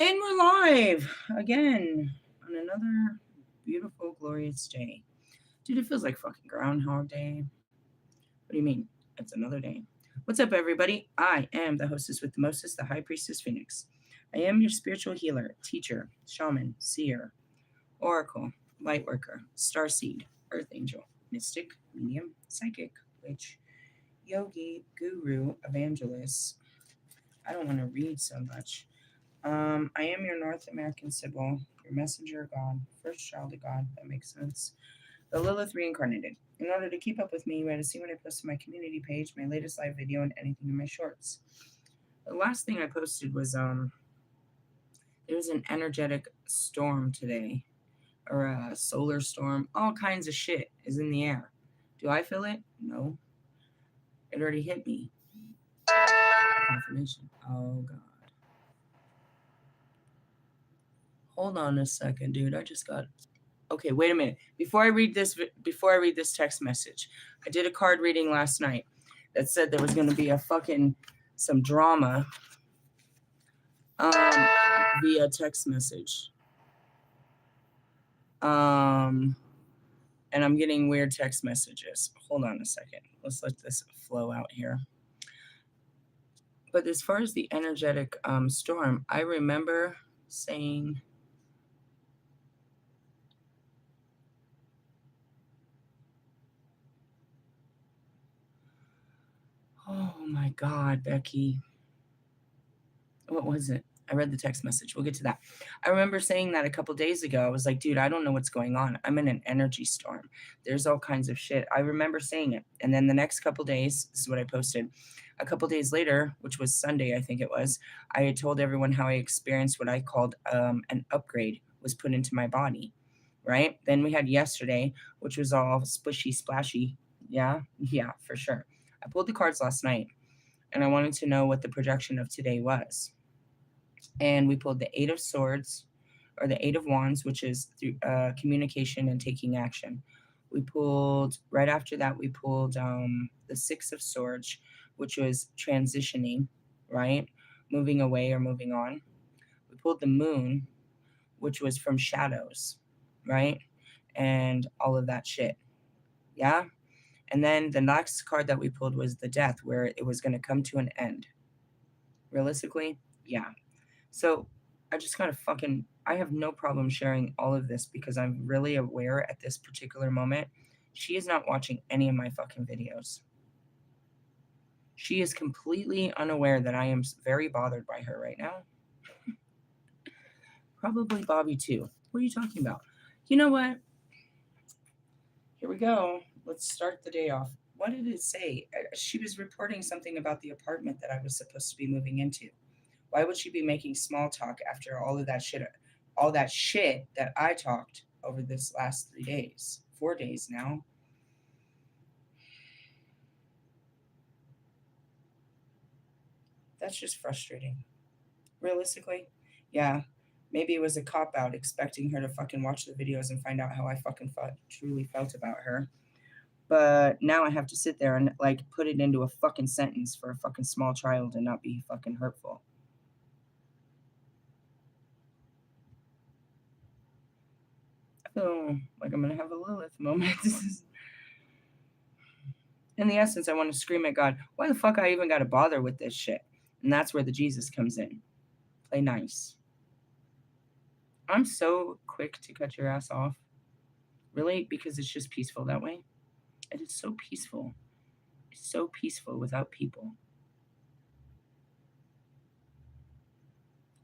And we're live again on another beautiful, glorious day. Dude, it feels like fucking Groundhog Day. What do you mean? It's another day. What's up, everybody? I am the hostess with the mostest, the High Priestess Phoenix. I am your spiritual healer, teacher, shaman, seer, oracle, light worker, starseed, earth angel, mystic, medium, psychic, witch, yogi, guru, evangelist. I don't want to read so much. I am your North American Sybil, your messenger of God, first child of God. That makes sense. The Lilith reincarnated. In order to keep up with me, you had to see what I post on my community page, my latest live video, and anything in my shorts. The last thing I posted was there was an energetic storm today, or a solar storm. All kinds of shit is in the air. Do I feel it? No. It already hit me. Confirmation. Oh god. Hold on a second, dude. I just got okay, wait a minute. Before I read this text message, I did a card reading last night that said there was going to be some drama via text message. And I'm getting weird text messages. Hold on a second. Let's let this flow out here. But as far as the energetic storm, I remember saying oh my God, Becky. What was it? I read the text message. We'll get to that. I remember saying that a couple days ago. I was like, dude, I don't know what's going on. I'm in an energy storm. There's all kinds of shit. I remember saying it. And then the next couple days, this is what I posted. A couple days later, which was Sunday, I think it was, I had told everyone how I experienced what I called an upgrade was put into my body, right? Then we had yesterday, which was all spishy, splashy. Yeah, for sure. I pulled the cards last night, and I wanted to know what the projection of today was. And we pulled the Eight of Swords, or the Eight of Wands, which is through communication and taking action. We pulled, right after that, we pulled the Six of Swords, which was transitioning, right? Moving away or moving on. We pulled the Moon, which was from shadows, right? And all of that shit. Yeah? And then the next card that we pulled was the Death, where it was going to come to an end. Realistically, yeah. So I just kind of I have no problem sharing all of this because I'm really aware at this particular moment, she is not watching any of my fucking videos. She is completely unaware that I am very bothered by her right now. Probably Bobby too. What are you talking about? You know what? Here we go. Let's start the day off. What did it say? She was reporting something about the apartment that I was supposed to be moving into. Why would she be making small talk after all that shit that I talked over this last 3 days, 4 days now? That's just frustrating. Realistically, yeah, maybe it was a cop out expecting her to fucking watch the videos and find out how I fucking truly felt about her. But now I have to sit there and like put it into a fucking sentence for a fucking small child and not be fucking hurtful. I feel like I'm gonna have a Lilith moment. In the essence, I want to scream at God, why the fuck I even got to bother with this shit? And that's where the Jesus comes in. Play nice. I'm so quick to cut your ass off. Really? Because it's just peaceful that way. It is so peaceful. It's so peaceful without people.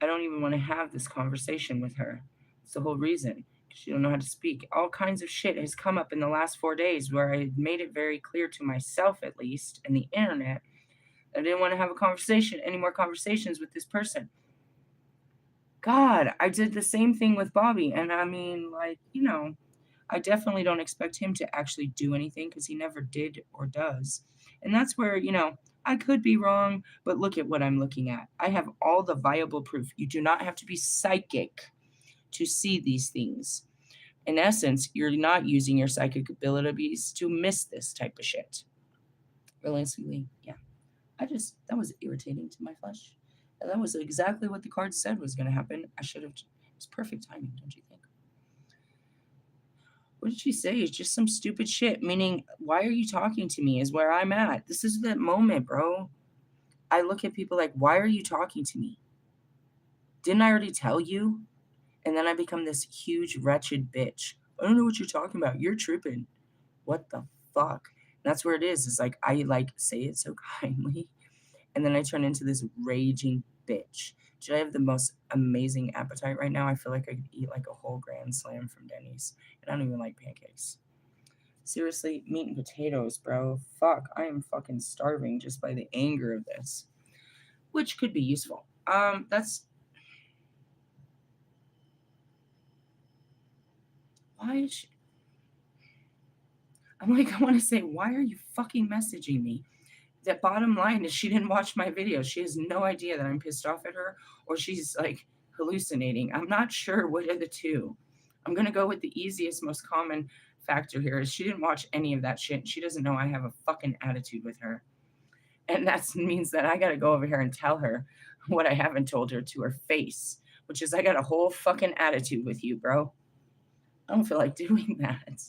I don't even want to have this conversation with her. It's the whole reason. She don't know how to speak. All kinds of shit has come up in the last 4 days where I made it very clear to myself, at least, and the internet, that I didn't want to have any more conversations with this person. God, I did the same thing with Bobby. And I mean, like, I definitely don't expect him to actually do anything because he never did or does. And that's where, I could be wrong, but look at what I'm looking at. I have all the viable proof. You do not have to be psychic to see these things. In essence, you're not using your psychic abilities to miss this type of shit. Realistically, yeah. That was irritating to my flesh. And that was exactly what the card said was going to happen. I should have. It was perfect timing, don't you think? What did she say? It's just some stupid shit. Meaning, why are you talking to me? Is where I'm at. This is the moment, bro. I look at people like, why are you talking to me? Didn't I already tell you? And then I become this huge, wretched bitch. I don't know what you're talking about. You're tripping. What the fuck? And that's where it is. It's like, I like say it so kindly. And then I turn into this raging bitch. Should I have the most amazing appetite right now? I feel like I could eat like a whole Grand Slam from Denny's. And I don't even like pancakes. Seriously, meat and potatoes, bro. Fuck, I am fucking starving just by the anger of this, which could be useful. That's why is she, I'm like, I want to say, why are you fucking messaging me? The bottom line is she didn't watch my video. She has no idea that I'm pissed off at her or she's like hallucinating. I'm not sure what are the two. I'm going to go with the easiest, most common factor here is she didn't watch any of that shit. She doesn't know I have a fucking attitude with her. And that means that I got to go over here and tell her what I haven't told her to her face, which is I got a whole fucking attitude with you, bro. I don't feel like doing that.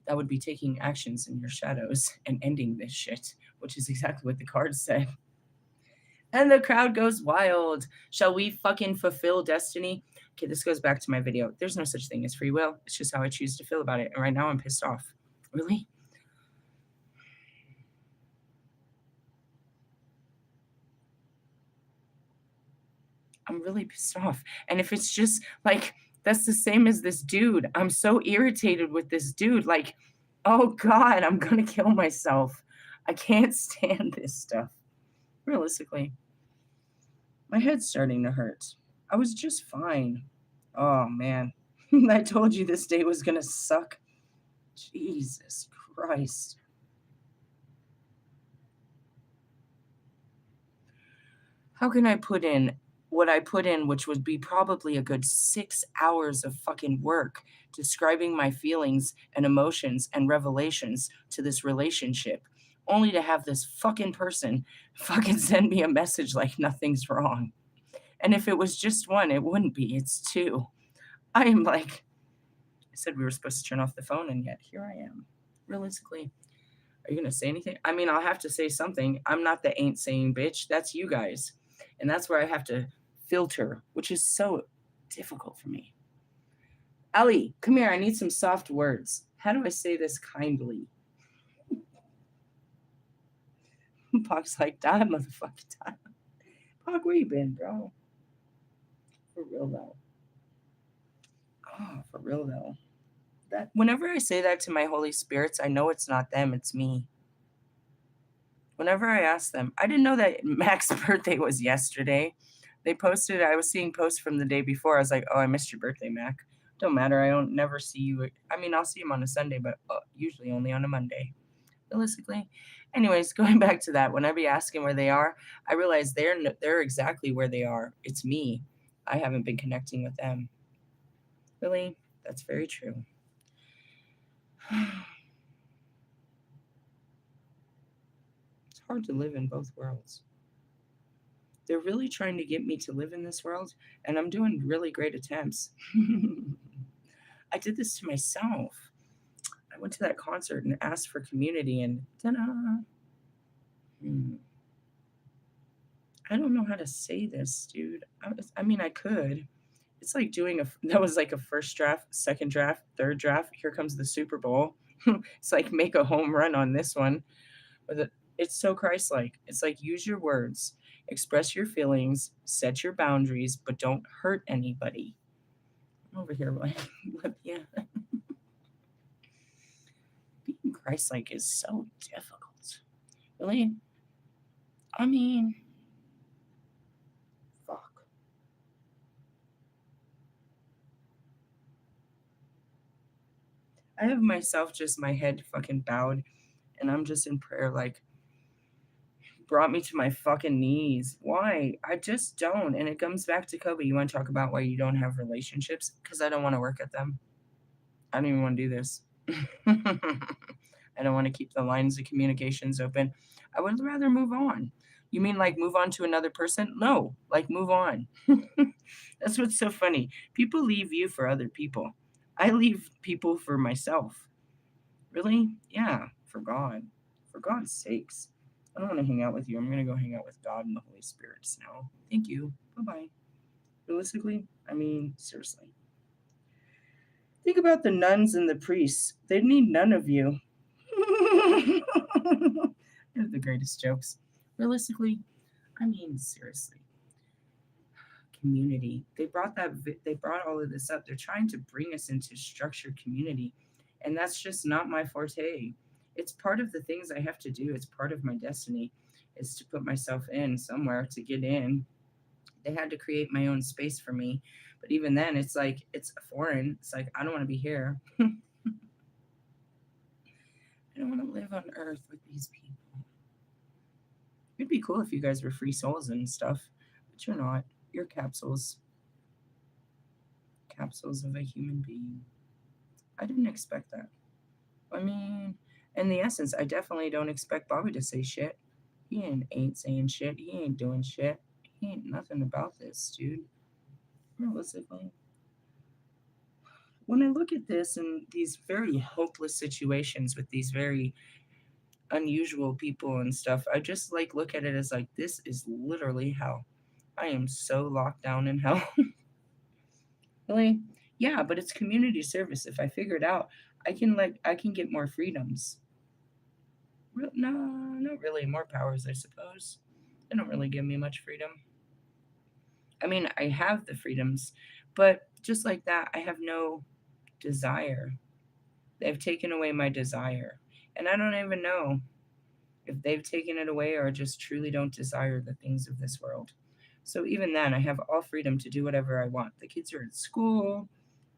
That would be taking actions in your shadows and ending this shit, which is exactly what the card said. And the crowd goes wild. Shall we fucking fulfill destiny? Okay, this goes back to my video. There's no such thing as free will. It's just how I choose to feel about it. And right now I'm pissed off. Really? I'm really pissed off. And if it's just like, that's the same as this dude. I'm so irritated with this dude. Like, oh God, I'm going to kill myself. I can't stand this stuff. Realistically, my head's starting to hurt. I was just fine. Oh man. I told you this day was going to suck. Jesus Christ. How can I put in what I put in, which would be probably a good 6 hours of fucking work describing my feelings and emotions and revelations to this relationship, only to have this fucking person fucking send me a message like nothing's wrong? And if it was just one, it wouldn't be. It's two. I am like, I said we were supposed to turn off the phone, and yet here I am. Realistically, are you going to say anything? I mean, I'll have to say something. I'm not the ain't saying bitch. That's you guys. And that's where I have to filter, which is so difficult for me. Ellie, come here. I need some soft words. How do I say this kindly? Pac's like, die, motherfucker, die. Pac, where you been, bro? For real, though. Oh, for real, though. That whenever I say that to my holy spirits, I know it's not them, it's me. Whenever I ask them, I didn't know that Mac's birthday was yesterday. They posted, I was seeing posts from the day before. I was like, oh, I missed your birthday, Mac. Don't matter. I don't never see you. I mean, I'll see him on a Sunday, but usually only on a Monday, realistically. Anyways, going back to that, when I be asking where they are, I realize they're exactly where they are. It's me. I haven't been connecting with them. Really? That's very true. It's hard to live in both worlds. They're really trying to get me to live in this world, and I'm doing really great attempts. I did this to myself. I went to that concert and asked for community, and ta-da! I don't know how to say this, dude. I mean, I could. It's like doing that was like a first draft, second draft, third draft. Here comes the Super Bowl. It's like make a home run on this one. It's so Christ-like. It's like use your words, express your feelings, set your boundaries, but don't hurt anybody. I'm over here like, yeah. Being Christ-like is so difficult. Really? I mean, fuck. I have myself just my head fucking bowed, and I'm just in prayer, like, brought me to my fucking knees. Why? I just don't. And it comes back to Kobe. You want to talk about why you don't have relationships? Because I don't want to work at them. I don't even want to do this. I don't want to keep the lines of communications open. I would rather move on. You mean like move on to another person? No, like move on. That's what's so funny. People leave you for other people. I leave people for myself. Really? Yeah, for God. For God's sakes. I don't want to hang out with you. I'm going to go hang out with God and the Holy Spirits now. Thank you. Bye bye. Realistically, I mean, seriously. Think about the nuns and the priests. They need none of you. They're the greatest jokes. Realistically, I mean, seriously. Community. They brought all of this up. They're trying to bring us into structured community, and that's just not my forte. It's part of the things I have to do. It's part of my destiny is to put myself in somewhere to get in. They had to create my own space for me, but even then it's like it's foreign. It's like I don't want to be here. I don't want to live on earth with these people. It'd be cool if you guys were free souls and stuff, but you're not. You're capsules of a human being. I didn't expect that. I mean, in the essence, I definitely don't expect Bobby to say shit. He ain't saying shit. He ain't doing shit. He ain't nothing about this, dude. Realistically. When I look at this and these very hopeless situations with these very unusual people and stuff, I just like look at it as like this is literally hell. I am so locked down in hell. Really? Yeah, but it's community service. If I figure it out, I can get more freedoms. No, not really. More powers, I suppose. They don't really give me much freedom. I mean, I have the freedoms, but just like that, I have no desire. They've taken away my desire. And I don't even know if they've taken it away or just truly don't desire the things of this world. So even then, I have all freedom to do whatever I want. The kids are at school.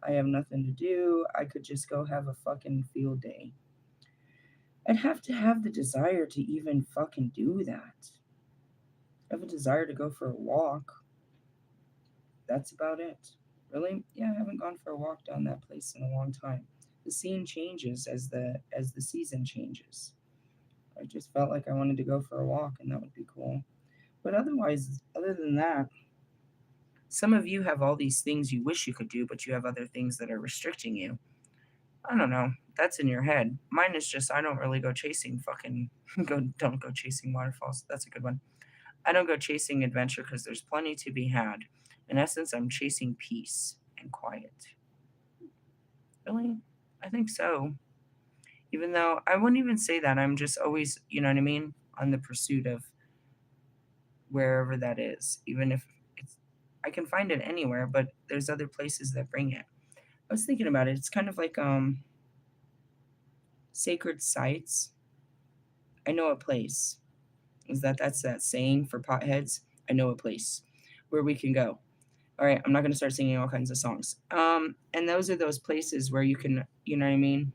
I have nothing to do. I could just go have a fucking field day. I'd have to have the desire to even fucking do that. I have a desire to go for a walk. That's about it. Really? Yeah, I haven't gone for a walk down that place in a long time. The scene changes as the season changes. I just felt like I wanted to go for a walk and that would be cool. But otherwise, other than that, some of you have all these things you wish you could do, but you have other things that are restricting you. I don't know. That's in your head. Mine is just I don't really go chasing fucking don't go chasing waterfalls. That's a good one. I don't go chasing adventure because there's plenty to be had. In essence, I'm chasing peace and quiet. Really? I think so. Even though I wouldn't even say that. I'm just always, you know what I mean, on the pursuit of wherever that is. Even if it's, I can find it anywhere, but there's other places that bring it. I was thinking about it. It's kind of like sacred sites. I know a place. That's that saying for potheads? I know a place where we can go. All right, I'm not going to start singing all kinds of songs. And those are those places where you can, you know what I mean,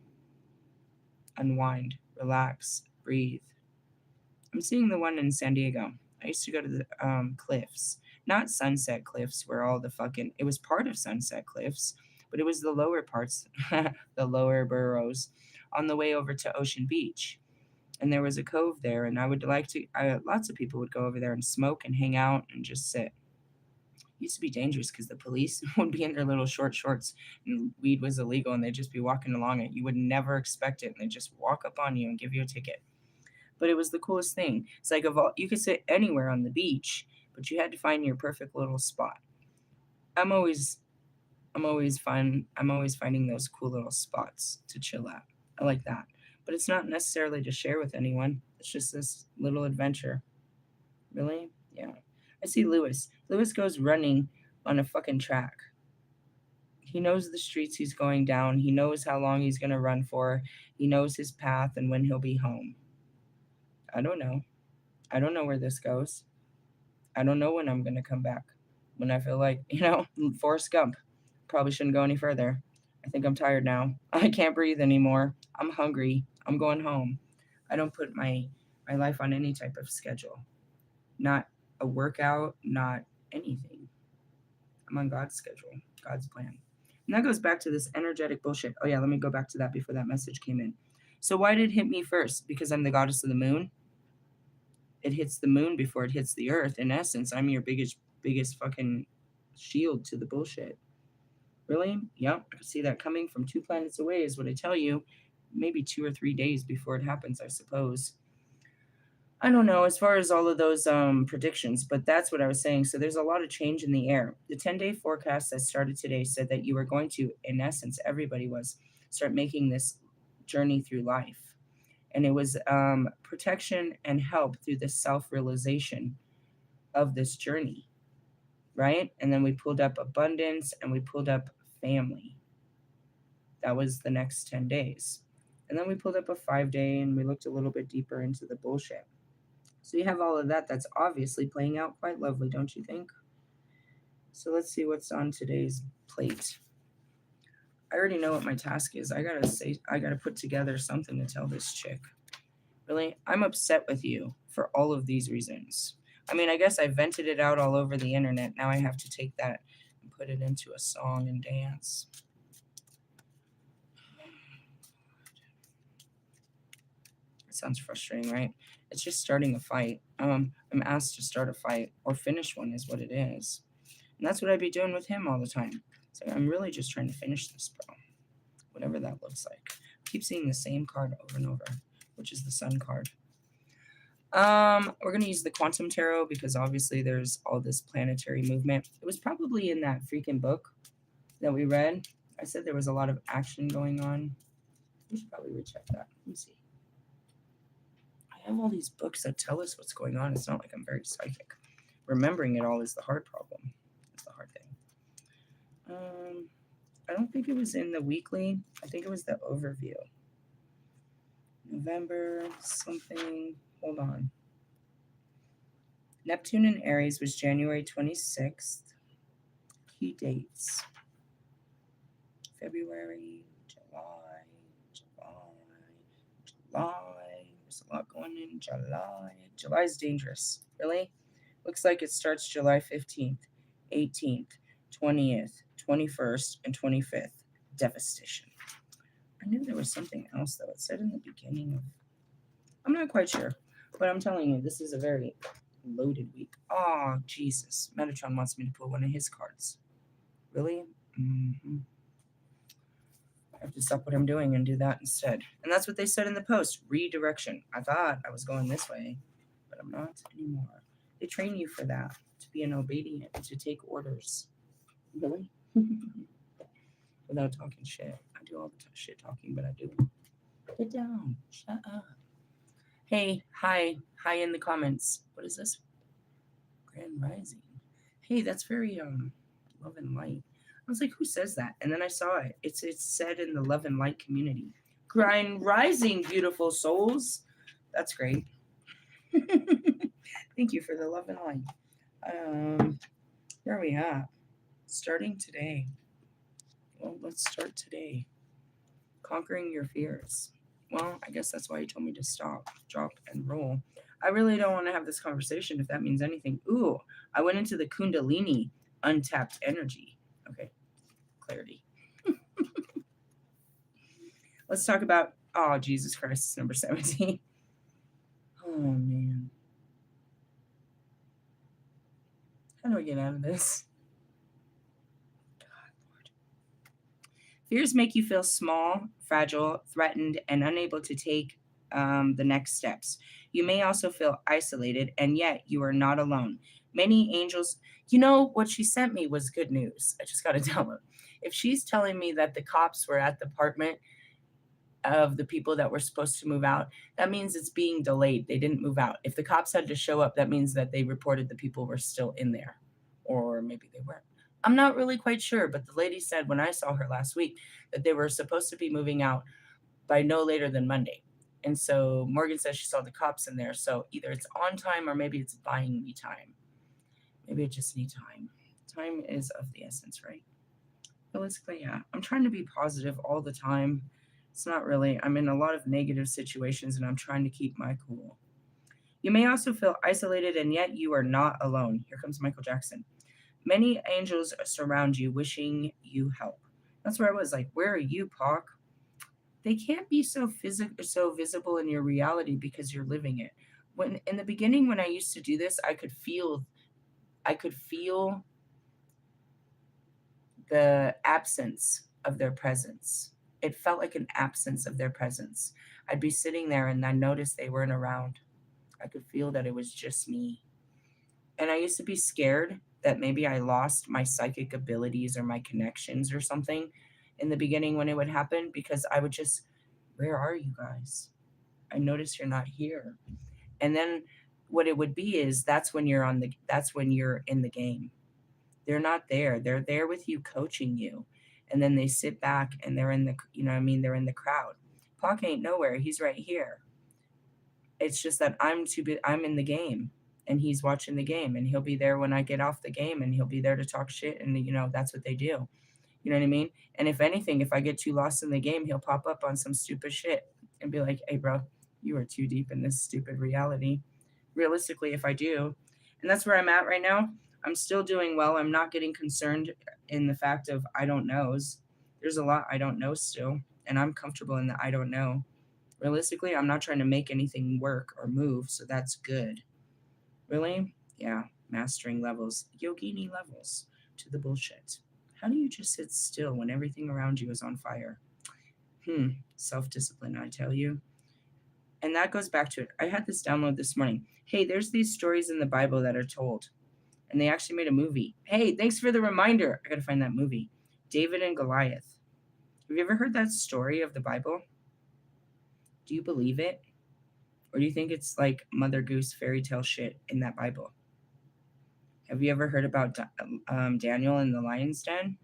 unwind, relax, breathe. I'm seeing the one in San Diego. I used to go to the cliffs, not Sunset Cliffs, where all the fucking, it was part of Sunset Cliffs, but it was the lower parts, the lower boroughs on the way over to Ocean Beach. And there was a cove there, and I would like to, lots of people would go over there and smoke and hang out and just sit. Used to be dangerous because the police would be in their little short shorts and weed was illegal and they'd just be walking along it. You would never expect it and they'd just walk up on you and give you a ticket. But it was the coolest thing. It's like of all, you could sit anywhere on the beach, but you had to find your perfect little spot. I'm always I'm always finding those cool little spots to chill at. I like that. But it's not necessarily to share with anyone. It's just this little adventure. Really? Yeah. I see Lewis. Lewis goes running on a fucking track. He knows the streets he's going down. He knows how long he's going to run for. He knows his path and when he'll be home. I don't know. I don't know where this goes. I don't know when I'm going to come back. When I feel like, Forrest Gump. Probably shouldn't go any further. I think I'm tired now. I can't breathe anymore. I'm hungry. I'm going home. I don't put my life on any type of schedule. Not a workout, not anything. I'm on God's schedule, God's plan. And that goes back to this energetic bullshit. Oh, yeah, let me go back to that before that message came in. So, why did it hit me first? Because I'm the goddess of the moon? it hits the moon before it hits the earth. In essence, I'm your biggest fucking shield to the bullshit. Really? Yep, I can see that coming from 2 planets away is what I tell you. Maybe 2 or 3 days before it happens, I suppose. I don't know as far as all of those predictions, but that's what I was saying. So there's a lot of change in the air. The 10-day forecast that started today said that you were going to, in essence, everybody was, start making this journey through life. And it was protection and help through the self realization of this journey, right? And then we pulled up abundance and we pulled up family. That was the next 10 days. And then we pulled up a 5-day and we looked a little bit deeper into the bullshit. So you have all of that. That's obviously playing out quite lovely, don't you think? So let's see what's on today's plate. I already know what my task is. I gotta put together something to tell this chick. Really, I'm upset with you for all of these reasons. I mean, I guess I vented it out all over the internet. Now I have to take that and put it into a song and dance. It sounds frustrating, right? It's just starting a fight. I'm asked to start a fight or finish one is what it is. And that's what I'd be doing with him all the time. So I'm really just trying to finish this, bro. Whatever that looks like. I keep seeing the same card over and over, which is the Sun card. We're going to use the Quantum Tarot because obviously there's all this planetary movement. It was probably in that freaking book that we read. I said there was a lot of action going on. We should probably recheck that. Let me see. I have all these books that tell us what's going on. It's not like I'm very psychic. Remembering it all is the hard problem. It's the hard thing. I don't think it was in the weekly. I think it was the overview. November something. Hold on. Neptune in Aries was January 26th. Key dates. February, July. There's a lot going in July. July's dangerous. Really? Looks like it starts July 15th, 18th, 20th, 21st, and 25th. Devastation. I knew there was something else, though. It said in the beginning of... I'm not quite sure. But I'm telling you, this is a very loaded week. Oh, Jesus. Metatron wants me to pull one of his cards. Really? Mm-hmm. I have to stop what I'm doing and do that instead. And that's what they said in the post. Redirection. I thought I was going this way, but I'm not anymore. They train you for that, to be an obedient, to take orders. Really? Without talking shit. I do all the shit talking, but I do. Get down. Shut up. Hey, hi in the comments. What is this? Grand Rising. Hey, that's very love and light. I was like, who says that? And then I saw it. It's said in the love and light community. Grand Rising, beautiful souls. That's great. Thank you for the love and light. Where are we at? Starting today. Well, let's start today. Conquering your fears. Well, I guess that's why you told me to stop, drop, and roll. I really don't want to have this conversation if that means anything. Ooh, I went into the Kundalini untapped energy. Okay, clarity. Let's talk about, oh, Jesus Christ, it's number 17. Oh, man. How do I get out of this? God, Lord. Fears make you feel small, fragile, threatened, and unable to take the next steps. You may also feel isolated, and yet you are not alone. Many angels, you know, what she sent me was good news. I just got to tell her. If she's telling me that the cops were at the apartment of the people that were supposed to move out, that means it's being delayed. They didn't move out. If the cops had to show up, that means that they reported the people were still in there, or maybe they weren't. I'm not really quite sure, but the lady said when I saw her last week that they were supposed to be moving out by no later than Monday. And so Morgan says she saw the cops in there. So either it's on time or maybe it's buying me time. Maybe I just need time. Time is of the essence, right? Realistically, yeah. I'm trying to be positive all the time. It's not really. I'm in a lot of negative situations and I'm trying to keep my cool. You may also feel isolated and yet you are not alone. Here comes Michael Jackson. Many angels surround you, wishing you help. That's where I was like, where are you, Pac? They can't be so visible in your reality because you're living it. When in the beginning, when I used to do this, I could feel the absence of their presence. It felt like an absence of their presence. I'd be sitting there and I noticed they weren't around. I could feel that it was just me. And I used to be scared that maybe I lost my psychic abilities or my connections or something in the beginning when it would happen because I would just, where are you guys? I notice you're not here. And then what it would be is that's when you're in the game. They're not there. They're there with you coaching you. And then they sit back and they're in the, what I mean, they're in the crowd. Pac ain't nowhere. He's right here. It's just that I'm in the game and he's watching the game and he'll be there when I get off the game and he'll be there to talk shit and that's what they do. You know what I mean? And if anything, if I get too lost in the game, he'll pop up on some stupid shit and be like, "Hey bro, you are too deep in this stupid reality." Realistically, if I do, and that's where I'm at right now, I'm still doing well. I'm not getting concerned in the fact of I don't knows. There's a lot I don't know still, and I'm comfortable in the I don't know. Realistically, I'm not trying to make anything work or move, so that's good. Really? Yeah, mastering levels, yogini levels to the bullshit. How do you just sit still when everything around you is on fire? Self discipline, I tell you. And that goes back to it. I had this download this morning. Hey, there's these stories in the Bible that are told, and they actually made a movie. Hey, thanks for the reminder. I got to find that movie. David and Goliath. Have you ever heard that story of the Bible? Do you believe it? Or do you think it's like Mother Goose fairy tale shit in that Bible? Have you ever heard about Daniel and the lion's den?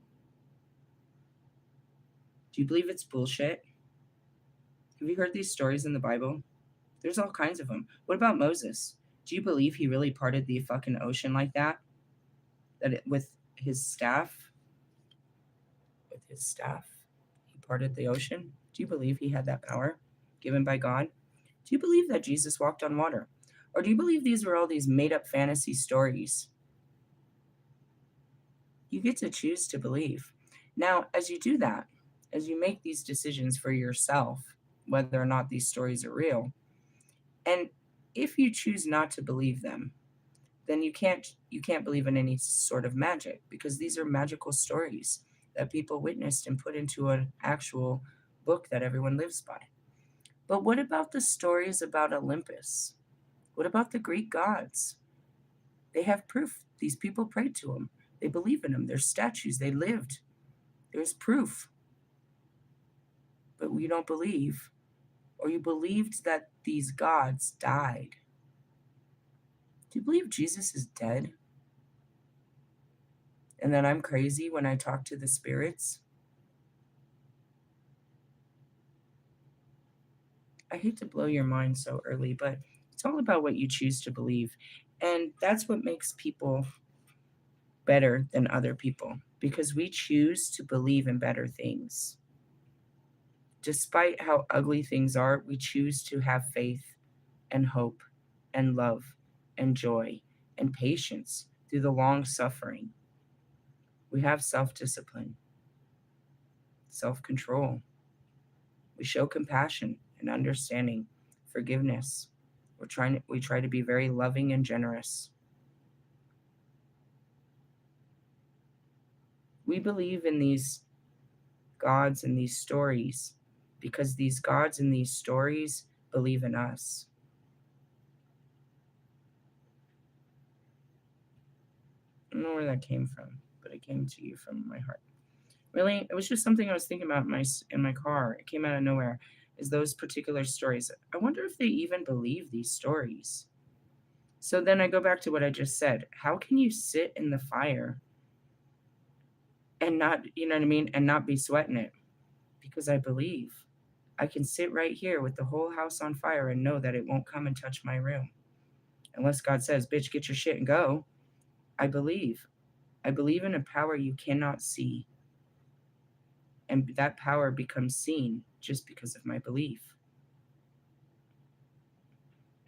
Do you believe it's bullshit? Have you heard these stories in the Bible? There's all kinds of them. What about Moses? Do you believe he really parted the fucking ocean like that? With his staff? With his staff? He parted the ocean? Do you believe he had that power given by God? Do you believe that Jesus walked on water? Or do you believe these were all these made up fantasy stories? You get to choose to believe. Now, as you do that, as you make these decisions for yourself, whether or not these stories are real, and if you choose not to believe them, then you can't believe in any sort of magic because these are magical stories that people witnessed and put into an actual book that everyone lives by. But what about the stories about Olympus? What about the Greek gods? They have proof. These people prayed to them. They believe in them. There's statues. They lived. There's proof. But we don't believe. Or you believed that these gods died. Do you believe Jesus is dead? And that I'm crazy when I talk to the spirits? I hate to blow your mind so early, but it's all about what you choose to believe. And that's what makes people better than other people because we choose to believe in better things. Despite how ugly things are, we choose to have faith and hope and love and joy and patience through the long suffering. We have self discipline, self control. We show compassion and understanding, forgiveness. We try to be very loving and generous. We believe in these gods and these stories because these gods and these stories believe in us. I don't know where that came from, but it came to you from my heart. Really, it was just something I was thinking about in my car. It came out of nowhere. Is those particular stories? I wonder if they even believe these stories. So then I go back to what I just said. How can you sit in the fire and not, you know what I mean, and not be sweating it? Because I believe. I can sit right here with the whole house on fire and know that it won't come and touch my room. Unless God says, bitch, get your shit and go. I believe. I believe in a power you cannot see. And that power becomes seen just because of my belief.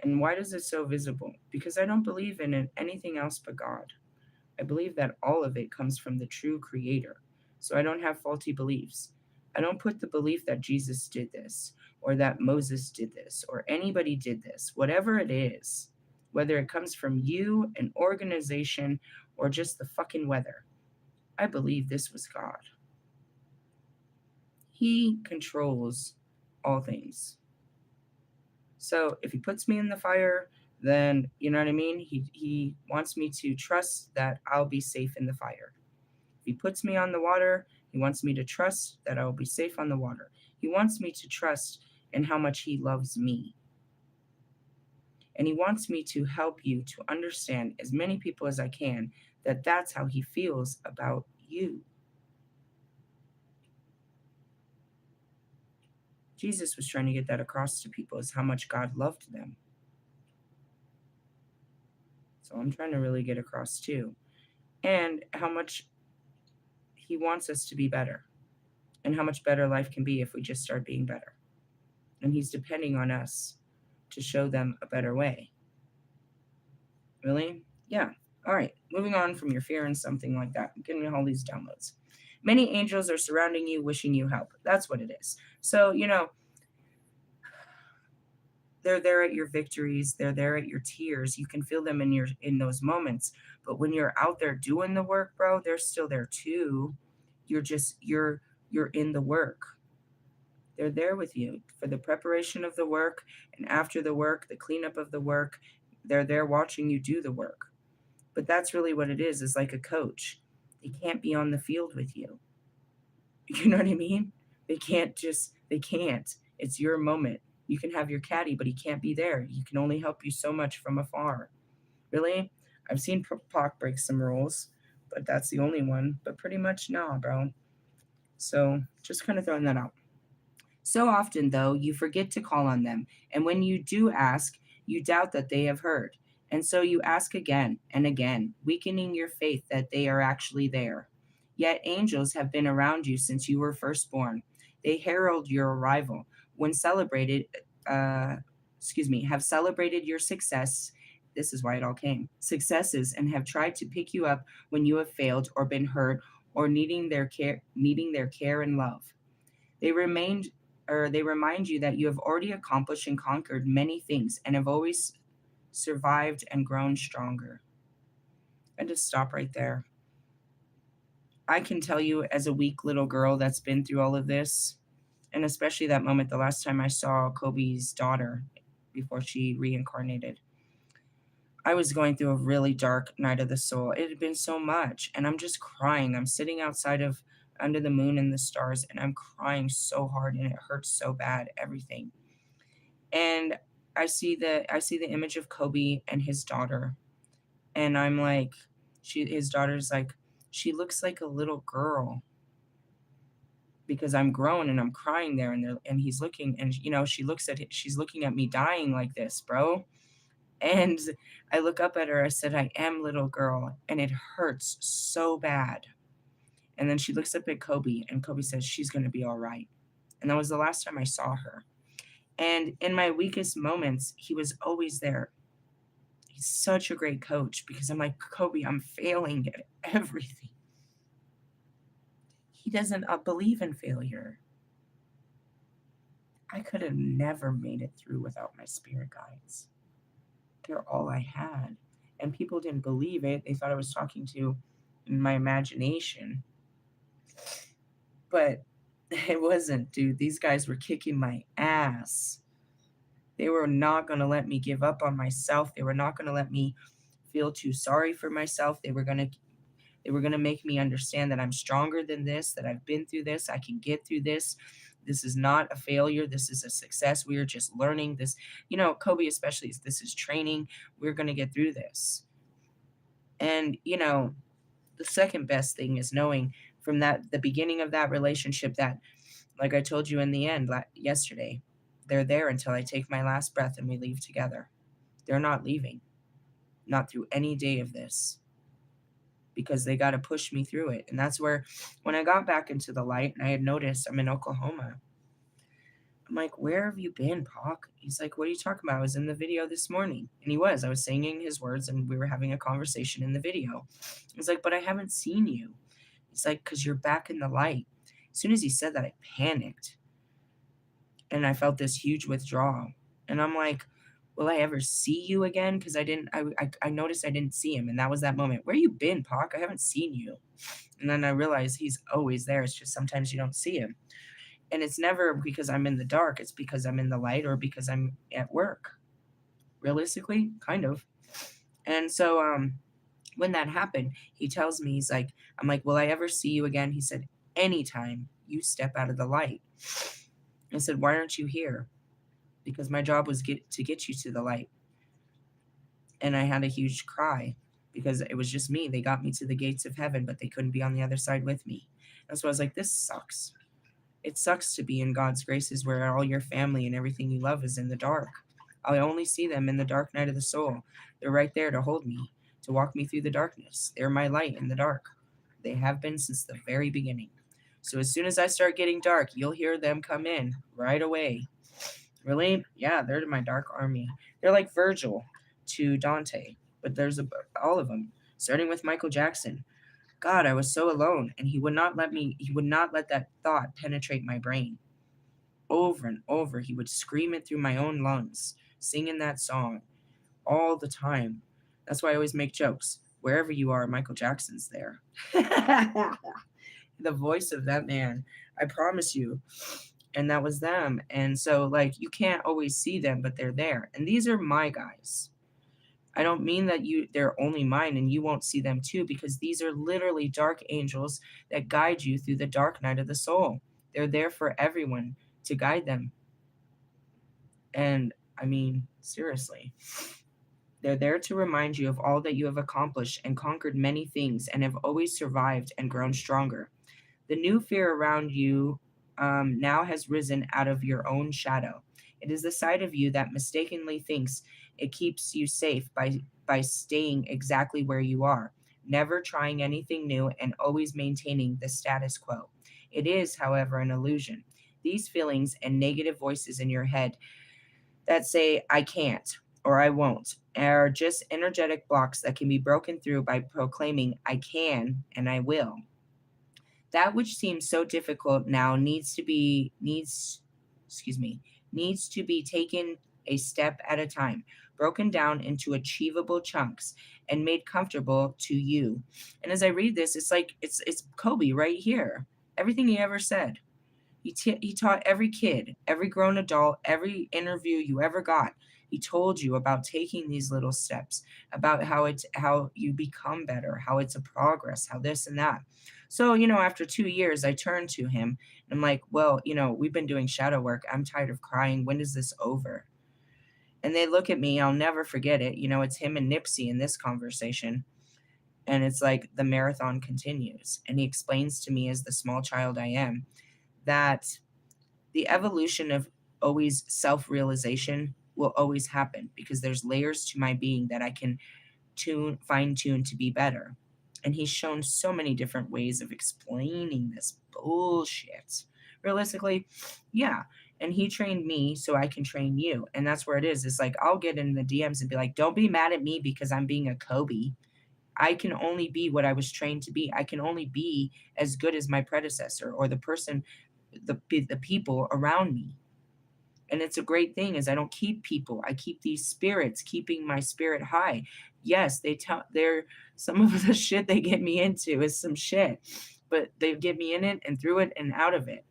And why is it so visible? Because I don't believe in anything else but God. I believe that all of it comes from the true creator. So I don't have faulty beliefs. I don't put the belief that Jesus did this or that Moses did this or anybody did this, whatever it is, whether it comes from you, an organization, or just the fucking weather. I believe this was God. He controls all things. So if he puts me in the fire, then you know what I mean? He wants me to trust that I'll be safe in the fire. If he puts me on the water, he wants me to trust that I will be safe on the water. He wants me to trust in how much he loves me. And he wants me to help you to understand as many people as I can that that's how he feels about you. Jesus was trying to get that across to people is how much God loved them. So I'm trying to really get across too. And how much he wants us to be better and how much better life can be if we just start being better. And he's depending on us to show them a better way. Really? Yeah. All right. Moving on from your fear and something like that. I'm getting all these downloads. Many angels are surrounding you, wishing you help. That's what it is. So, they're there at your victories. They're there at your tears. You can feel them in those moments. But when you're out there doing the work, bro, they're still there too. You're in the work. They're there with you for the preparation of the work and after the work, the cleanup of the work. They're there watching you do the work. But that's really what it is like a coach. They can't be on the field with you. You know what I mean? They can't. It's your moment. You can have your caddy, but he can't be there. He can only help you so much from afar. Really? I've seen Pac break some rules, but that's the only one. But pretty much, nah, bro. So just kind of throwing that out. So often, though, you forget to call on them, and when you do ask, you doubt that they have heard. And so you ask again and again, weakening your faith that they are actually there. Yet angels have been around you since you were first born. They herald your arrival when uh, have celebrated your success. This is why it all came successes and have tried to pick you up when you have failed or been hurt or needing their care and love. They remained they remind you that you have already accomplished and conquered many things and have always survived and grown stronger. And just stop right there. I can tell you, as a weak little girl that's been through all of this, and especially that moment the last time I saw Kobe's daughter before she reincarnated, I was going through a really dark night of the soul. It had been so much, and I'm just crying. I'm sitting outside of under the moon and the stars, and I'm crying so hard, and it hurts so bad, everything. And I see the image of Kobe and his daughter, and I'm like, his daughter's like, she looks like a little girl because I'm grown and I'm crying there, and he's looking, and she's looking at me dying like this, bro. And I look up at her. I said, I am little girl. And it hurts so bad. And then she looks up at Kobe, and Kobe says, she's going to be all right. And that was the last time I saw her. And in my weakest moments, he was always there. He's such a great coach because I'm like, Kobe, I'm failing at everything. He doesn't believe in failure. I could have never made it through without my spirit guides. They're all I had. And people didn't believe it. They thought I was talking to in my imagination. But it wasn't, dude. These guys were kicking my ass. They were not going to let me give up on myself. They were not going to let me feel too sorry for myself. They were going to make me understand that I'm stronger than this, that I've been through this, I can get through this. This is not a failure. This is a success. We are just learning this. Kobe especially, this is training. We're going to get through this. And, the second best thing is knowing from the beginning of that relationship that, like I told you in the end yesterday, they're there until I take my last breath and we leave together. They're not leaving, not through any day of this, because they got to push me through it. And that's where, when I got back into the light and I had noticed I'm in Oklahoma, I'm like, where have you been, Pac? He's like, what are you talking about? I was in the video this morning. And I was singing his words and we were having a conversation in the video. He's like, but I haven't seen you. He's like, because you're back in the light. As soon as he said that, I panicked and I felt this huge withdrawal. And I'm like, will I ever see you again? Because I noticed I didn't see him. And that was that moment. Where you been, Pac? I haven't seen you. And then I realized he's always there. It's just sometimes you don't see him. And it's never because I'm in the dark. It's because I'm in the light or because I'm at work. Realistically, kind of. And so when that happened, he tells me, he's like, I'm like, will I ever see you again? He said, anytime you step out of the light. I said, why aren't you here? Because my job was to get you to the light. And I had a huge cry because it was just me. They got me to the gates of heaven, but they couldn't be on the other side with me. And so I was like, this sucks. It sucks to be in God's graces where all your family and everything you love is in the dark. I only see them in the dark night of the soul. They're right there to hold me, to walk me through the darkness. They're my light in the dark. They have been since the very beginning. So as soon as I start getting dark, you'll hear them come in right away. Really? Yeah, they're my dark army. They're like Virgil to Dante, but there's all of them, starting with Michael Jackson. God, I was so alone, and he would not let that thought penetrate my brain. Over and over, he would scream it through my own lungs, singing that song all the time. That's why I always make jokes. Wherever you are, Michael Jackson's there. The voice of that man, I promise you. And that was them. And so, like, you can't always see them, but they're there. And these are my guys. I don't mean that they're only mine and you won't see them too, because these are literally dark angels that guide you through the dark night of the soul. They're there for everyone to guide them. And I mean, seriously, they're there to remind you of all that you have accomplished and conquered many things and have always survived and grown stronger. The new fear around you now has risen out of your own shadow. It is the side of you that mistakenly thinks it keeps you safe by staying exactly where you are, never trying anything new and always maintaining the status quo. It is, however, an illusion. These feelings and negative voices in your head that say, I can't or I won't, are just energetic blocks that can be broken through by proclaiming, I can and I will. That which seems so difficult now needs to be taken a step at a time, broken down into achievable chunks and made comfortable to you. And as I read this, it's like it's Kobe right here. Everything he ever said. He taught every kid, every grown adult, every interview you ever got. He told you about taking these little steps, about how you become better, how it's a progress, how this and that. So, after 2 years, I turned to him and I'm like, well, we've been doing shadow work. I'm tired of crying. When is this over? And they look at me. I'll never forget it. It's him and Nipsey in this conversation. And it's like the marathon continues. And he explains to me, as the small child I am, that the evolution of always self-realization will always happen because there's layers to my being that I can fine tune to be better. And he's shown so many different ways of explaining this bullshit. Realistically, yeah. And he trained me so I can train you. And that's where it is. It's like I'll get in the DMs and be like, don't be mad at me because I'm being a Kobe. I can only be what I was trained to be. I can only be as good as my predecessor or the person, the people around me. And it's a great thing is I don't keep people. I keep these spirits, keeping my spirit high. Yes, they're some of the shit they get me into is some shit, but they get me in it and through it and out of it.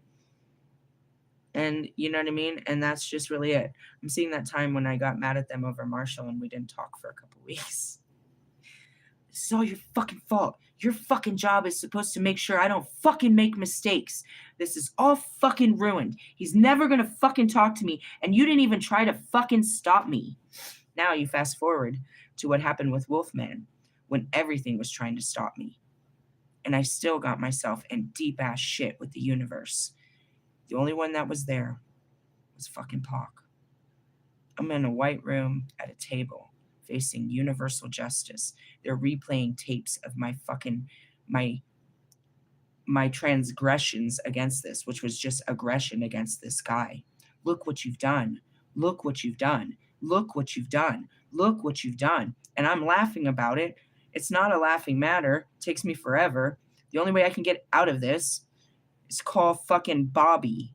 And you know what I mean? And that's just really it. I'm seeing that time when I got mad at them over Marshall and we didn't talk for a couple weeks. This is all your fucking fault. Your fucking job is supposed to make sure I don't fucking make mistakes. This is all fucking ruined. He's never gonna fucking talk to me, and you didn't even try to fucking stop me. Now you fast forward to what happened with Wolfman, when everything was trying to stop me. And I still got myself in deep-ass shit with the universe. The only one that was there was fucking Pac. I'm in a white room at a table, facing universal justice. They're replaying tapes of my transgressions against this, which was just aggression against this guy. Look what you've done. Look what you've done. Look what you've done. Look what you've done. And I'm laughing about it. It's not a laughing matter. It takes me forever. The only way I can get out of this is call fucking Bobby.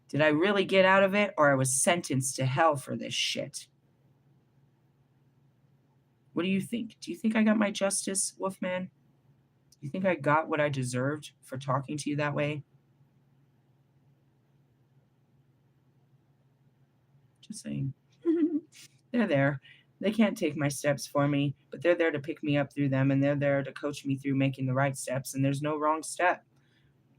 Did I really get out of it, or I was sentenced to hell for this shit? What do you think? Do you think I got my justice, Wolfman? Do you think I got what I deserved for talking to you that way? Just saying. They're there. They can't take my steps for me, but they're there to pick me up through them, and they're there to coach me through making the right steps, and there's no wrong step.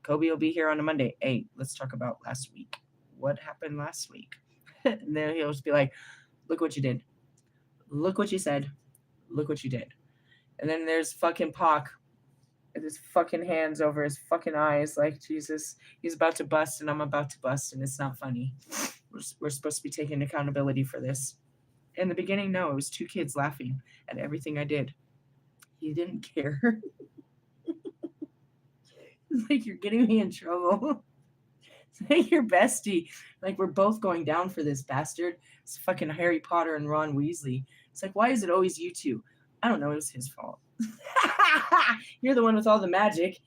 Kobe will be here on a Monday. Hey, let's talk about last week. What happened last week? And then he'll just be like, look what you did. Look what you said. Look what you did. And then there's fucking Pac with his fucking hands over his fucking eyes like, Jesus, he's about to bust and I'm about to bust, and it's not funny. We're supposed to be taking accountability for this. In the beginning, no, it was two kids laughing at everything I did. He didn't care. It's like, you're getting me in trouble. It's like your bestie. Like, we're both going down for this bastard. It's fucking Harry Potter and Ron Weasley. It's like, why is it always you two? I don't know. It was his fault. You're the one with all the magic.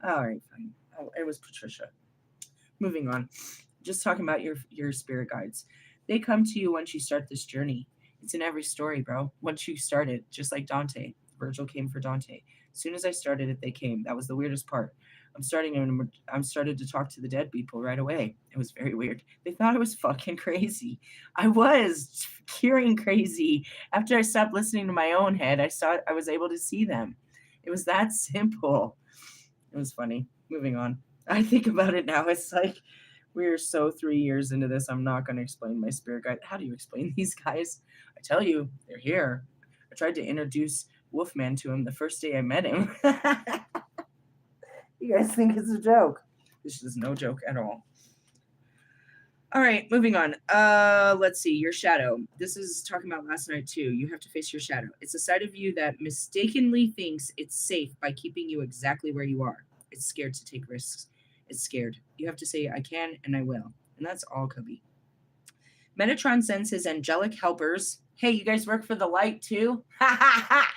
All right, fine. Oh, it was Patricia. Moving on. Just talking about your spirit guides. They come to you once you start this journey. It's in every story, bro. Once you started, just like Dante. Virgil came for Dante. As soon as I started it, they came. That was the weirdest part. I'm started to talk to the dead people right away. It was very weird. They thought I was fucking crazy. I was curing crazy. After I stopped listening to my own head, I was able to see them. It was that simple. It was funny. Moving on. I think about it now. It's like, we're so 3 years into this. I'm not going to explain my spirit guide. How do you explain these guys? I tell you, they're here. I tried to introduce Wolfman to him the first day I met him. You guys think it's a joke? This is no joke at all. All right, moving on. Let's see. Your shadow. This is talking about last night too. You have to face your shadow. It's a side of you that mistakenly thinks it's safe by keeping you exactly where you are. It's scared to take risks. It's scared. You have to say, I can and I will. And that's all, Cubby. Metatron sends his angelic helpers. Hey, you guys work for the light too? Ha ha ha!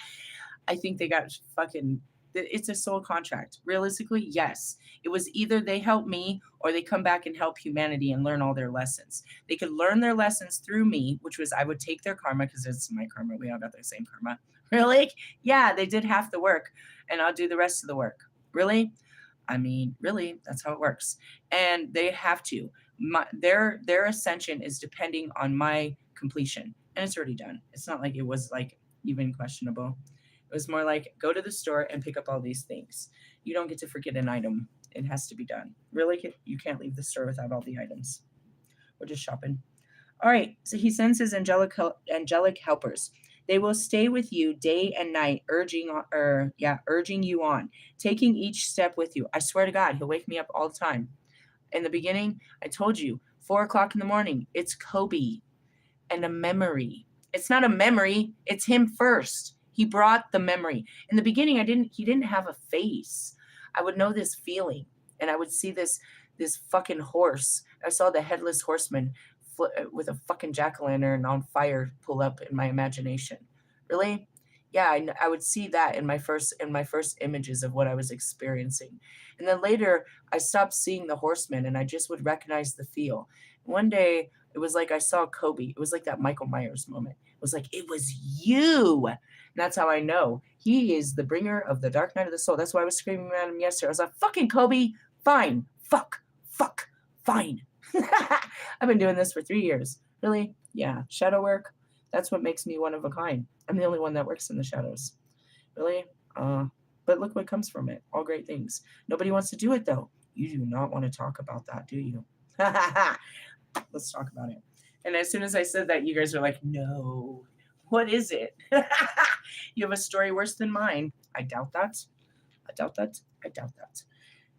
I think they got fucking... It's a soul contract. Realistically, yes. It was either they help me or they come back and help humanity and learn all their lessons. They could learn their lessons through me, which was I would take their karma because it's my karma. We all got the same karma. Really? Yeah, they did half the work and I'll do the rest of the work. Really? I mean, really, that's how it works. And they have to. Their ascension is depending on my completion. And it's already done. It's not like it was like even questionable. It was more like, go to the store and pick up all these things. You don't get to forget an item. It has to be done. Really, you can't leave the store without all the items. We're just shopping. All right, so he sends his angelic helpers. They will stay with you day and night, urging you on, taking each step with you. I swear to God, he'll wake me up all the time. In the beginning, I told you, 4 o'clock in the morning, it's Kobe and a memory. It's not a memory, it's him first. He brought the memory. In the beginning, he didn't have a face. I would know this feeling, and I would see this fucking horse. I saw the headless horseman with a fucking jack-o'-lantern on fire pull up in my imagination. Really? Yeah, I would see that in my first images of what I was experiencing. And then later, I stopped seeing the horseman, and I just would recognize the feel. One day, it was like I saw Kobe. It was like that Michael Myers moment. It was like, it was you. And that's how I know he is the bringer of the dark night of the soul. That's why I was screaming at him yesterday. I was like, fucking Kobe, fine, fuck, fine. I've been doing this for 3 years. Really? Yeah. Shadow work. That's what makes me one of a kind. I'm the only one that works in the shadows. Really? But look what comes from it. All great things. Nobody wants to do it though. You do not want to talk about that, do you? Let's talk about it. And as soon as I said that, you guys are like, no. What is it? You have a story worse than mine. I doubt that.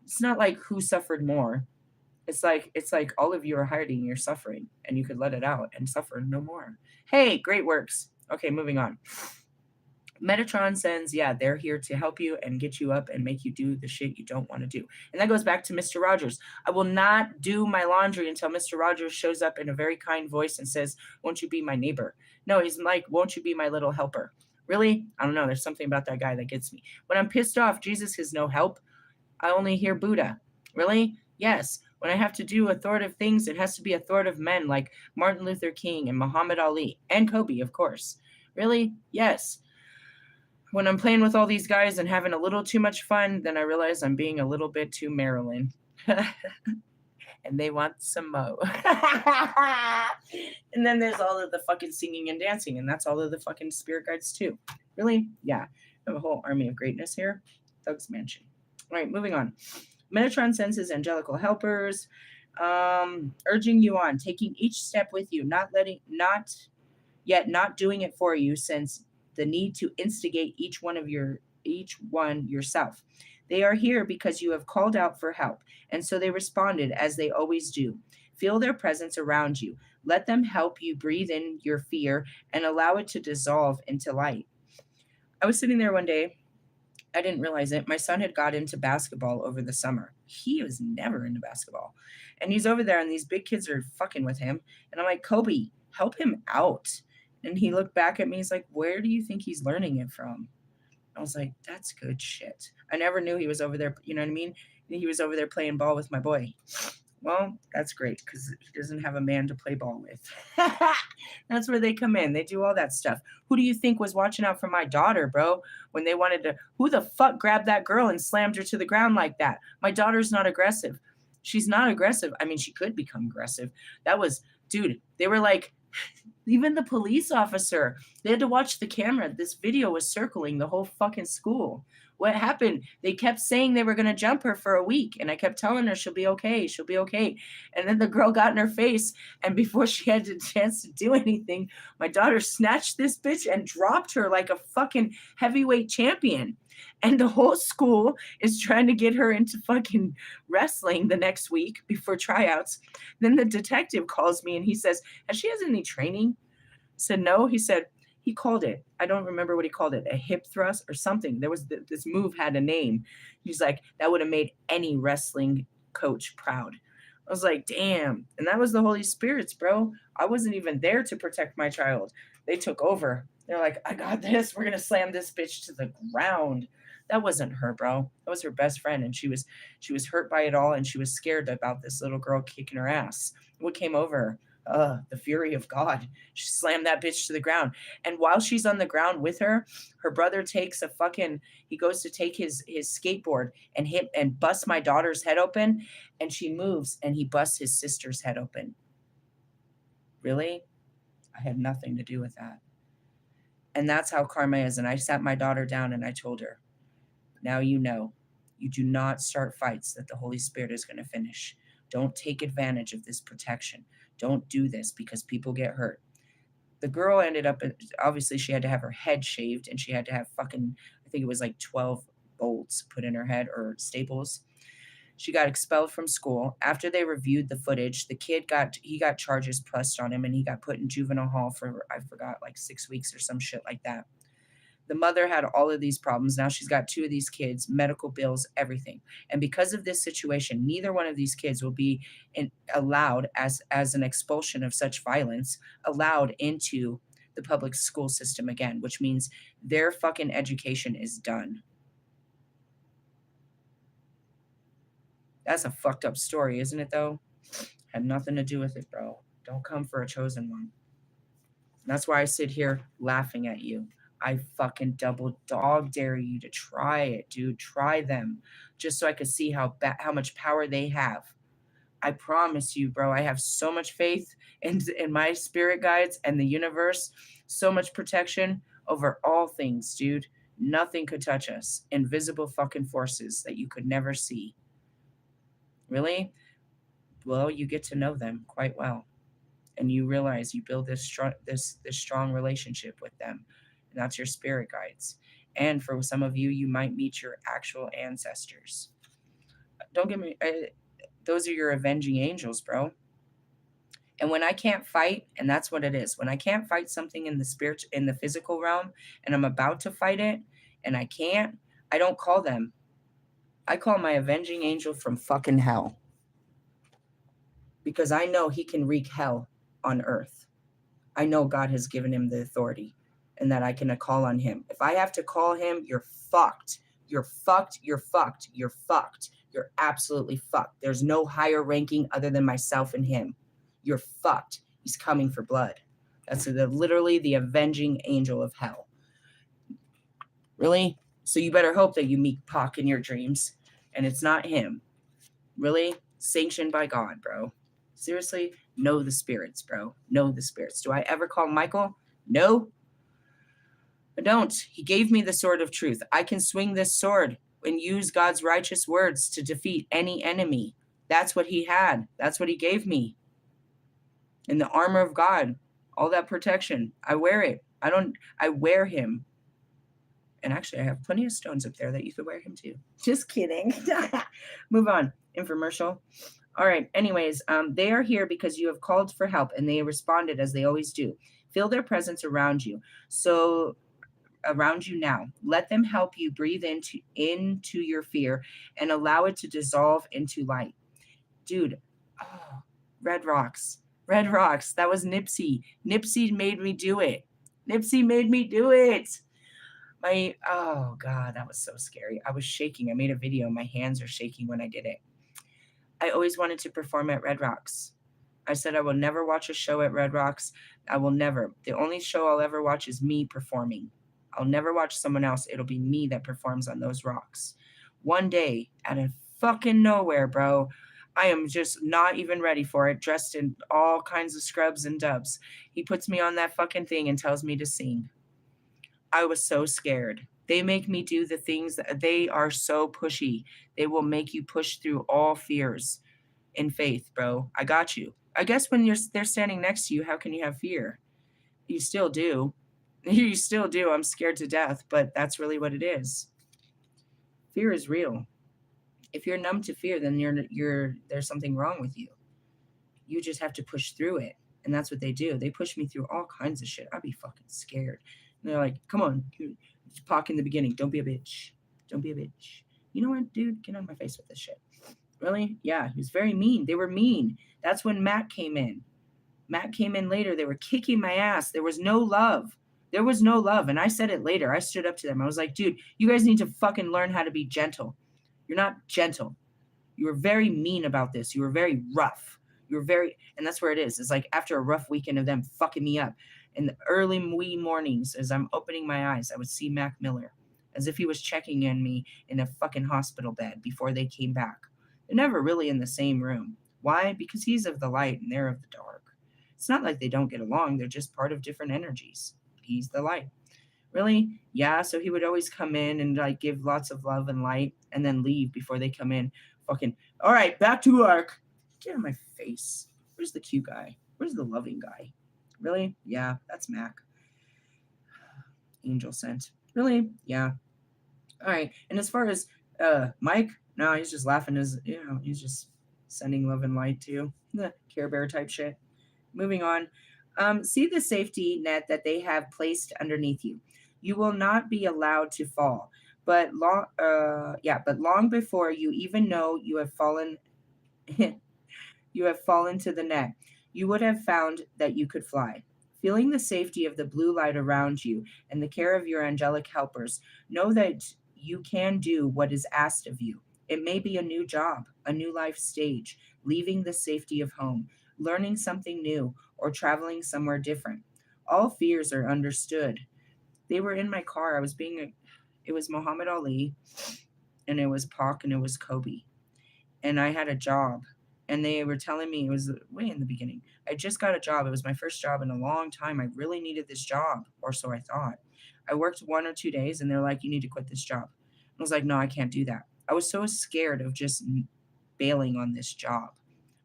It's not like who suffered more. It's like all of you are hiding your suffering and you could let it out and suffer no more. Hey, great works. Okay, moving on. Metatron sends, they're here to help you and get you up and make you do the shit you don't want to do. And that goes back to Mr. Rogers. I will not do my laundry until Mr. Rogers shows up in a very kind voice and says, won't you be my neighbor? No, he's like, won't you be my little helper? Really? I don't know. There's something about that guy that gets me. When I'm pissed off, Jesus is no help. I only hear Buddha. Really? Yes. When I have to do authoritative things, it has to be authoritative men like Martin Luther King and Muhammad Ali and Kobe, of course. Really? Yes. When I'm playing with all these guys and having a little too much fun, then I realize I'm being a little bit too Marilyn. And they want some mo. And then there's all of the fucking singing and dancing, and that's all of the fucking spirit guides too. Really? Yeah. I have a whole army of greatness here. Thug's Mansion. All right, moving on. Metatron senses angelical helpers, urging you on, taking each step with you, not doing it for you, since the need to instigate each one yourself. They are here because you have called out for help, and so they responded as they always do. Feel their presence around you. Let them help you breathe in your fear and allow it to dissolve into light. I was sitting there one day. I didn't realize it. My son had got into basketball over the summer. He was never into basketball. And he's over there, and these big kids are fucking with him. And I'm like, Kobe, help him out. And he looked back at me. He's like, where do you think he's learning it from? I was like, that's good shit. I never knew he was over there. You know what I mean? He was over there playing ball with my boy. Well, that's great because he doesn't have a man to play ball with. That's where they come in. They do all that stuff. Who do you think was watching out for my daughter, bro? When they wanted to, who the fuck grabbed that girl and slammed her to the ground like that? My daughter's not aggressive. She's not aggressive. I mean, she could become aggressive. That was, dude, they were like, even the police officer, they had to watch the camera. This video was circling the whole fucking school. What happened? They kept saying they were going to jump her for a week. And I kept telling her she'll be okay. She'll be okay. And then the girl got in her face. And before she had a chance to do anything, my daughter snatched this bitch and dropped her like a fucking heavyweight champion. And the whole school is trying to get her into fucking wrestling the next week before tryouts. Then the detective calls me and he says, has she has any training? I said, no. He said, he called it. I don't remember what he called it, a hip thrust or something. There was this move had a name. He's like, that would have made any wrestling coach proud. I was like, damn. And that was the Holy Spirits, bro. I wasn't even there to protect my child. They took over. They're like, I got this. We're going to slam this bitch to the ground. That wasn't her, bro. That was her best friend. And she was hurt by it all. And she was scared about this little girl kicking her ass. What came over her? The fury of God. She slammed that bitch to the ground. And while she's on the ground with her, her brother takes he goes to take his skateboard and hit and bust my daughter's head open. And she moves and he busts his sister's head open. Really? I had nothing to do with that. And that's how karma is. And I sat my daughter down and I told her, now you know, you do not start fights that the Holy Spirit is going to finish. Don't take advantage of this protection. Don't do this because people get hurt. The girl ended up, obviously she had to have her head shaved and she had to have I think it was like 12 bolts put in her head or staples. She got expelled from school. After they reviewed the footage, the kid got charges pressed on him and he got put in juvenile hall for, I forgot, like 6 weeks or some shit like that. The mother had all of these problems. Now she's got 2 of these kids, medical bills, everything. And because of this situation, neither one of these kids will be allowed, as an expulsion of such violence, allowed into the public school system again, which means their fucking education is done. That's a fucked up story, isn't it, though? Had nothing to do with it, bro. Don't come for a chosen one. And that's why I sit here laughing at you. I fucking double dog dare you to try it, dude. Try them just so I could see how much power they have. I promise you, bro, I have so much faith in my spirit guides and the universe, so much protection over all things, dude. Nothing could touch us. Invisible fucking forces that you could never see. Really? Well, you get to know them quite well. And you realize you build this strong relationship with them. And that's your spirit guides. And for some of you, you might meet your actual ancestors. Don't get me, those are your avenging angels, bro. And when I can't fight, and that's what it is, when I can't fight something in the physical realm, and I'm about to fight it, and I can't, I don't call them. I call my avenging angel from fucking hell. Because I know he can wreak hell on earth. I know God has given him the authority. and that I can call on him. If I have to call him, you're fucked. You're fucked. You're fucked. You're fucked. You're absolutely fucked. There's no higher ranking other than myself and him. You're fucked. He's coming for blood. That's literally the avenging angel of hell. Really? So you better hope that you meet Pac in your dreams, and it's not him. Really? Sanctioned by God, bro. Seriously? Know the spirits, bro. Know the spirits. Do I ever call Michael? No. I don't. He gave me the sword of truth. I can swing this sword and use God's righteous words to defeat any enemy. That's what he had. That's what he gave me. In the armor of God, all that protection. I wear it. I wear him. And actually, I have plenty of stones up there that you could wear him too. Just kidding. Move on. Infomercial. All right. Anyways, they are here because you have called for help, and they responded as they always do. Feel their presence around you. So around you now. Let them help you breathe into your fear and allow it to dissolve into light. Dude, oh, red rocks. Red rocks. That was Nipsey. Nipsey made me do it. Nipsey made me do it. Oh God, that was so scary. I was shaking. I made a video. My hands are shaking when I did it. I always wanted to perform at Red Rocks. I said I will never watch a show at Red Rocks. I will never. The only show I'll ever watch is me performing. I'll never watch someone else. It'll be me that performs on those rocks. One day, out of fucking nowhere, bro, I am just not even ready for it, dressed in all kinds of scrubs and dubs. He puts me on that fucking thing and tells me to sing. I was so scared. They make me do the things that they are so pushy. They will make you push through all fears in faith, bro. I got you. I guess when they're standing next to you, how can you have fear? You still do. You still do. I'm scared to death, but that's really what it is. Fear is real. If you're numb to fear, then there's something wrong with you. You just have to push through it. And that's what they do. They push me through all kinds of shit. I'd be fucking scared. And they're like, come on, Pac in the beginning. Don't be a bitch. Don't be a bitch. You know what, dude? Get on my face with this shit. Really? Yeah, he was very mean. They were mean. That's when Matt came in. Matt came in later. They were kicking my ass. There was no love. There was no love. And I said it later. I stood up to them. I was like, dude, you guys need to fucking learn how to be gentle. You're not gentle. You were very mean about this. You were very rough. You were very, and that's where it is. It's like after a rough weekend of them fucking me up. In the early wee mornings, as I'm opening my eyes, I would see Mac Miller as if he was checking in me in a fucking hospital bed before they came back. They're never really in the same room. Why? Because he's of the light and they're of the dark. It's not like they don't get along. They're just part of different energies. He's the light. Really? Yeah. So he would always come in and like give lots of love and light and then leave before they come in. Fucking, all right, back to work. Get out of my face. Where's the cute guy? Where's the loving guy? Really? Yeah, that's Mac. Angel sent. Really? Yeah. All right. And as far as Mike, no, he's just laughing he's just sending love and light to you. The Care Bear type shit. Moving on. See the safety net that they have placed underneath you. You will not be allowed to fall. But long before you even know you have fallen you have fallen to the net, you would have found that you could fly. Feeling the safety of the blue light around you and the care of your angelic helpers, know that you can do what is asked of you. It may be a new job, a new life stage, leaving the safety of home, learning something new, or traveling somewhere different. All fears are understood. They were in my car. It was Muhammad Ali, and it was Pac, and it was Kobe. And I had a job. And they were telling me, it was way in the beginning, I just got a job. It was my first job in a long time. I really needed this job, or so I thought. I worked 1 or 2 days, and they're like, you need to quit this job. I was like, no, I can't do that. I was so scared of just bailing on this job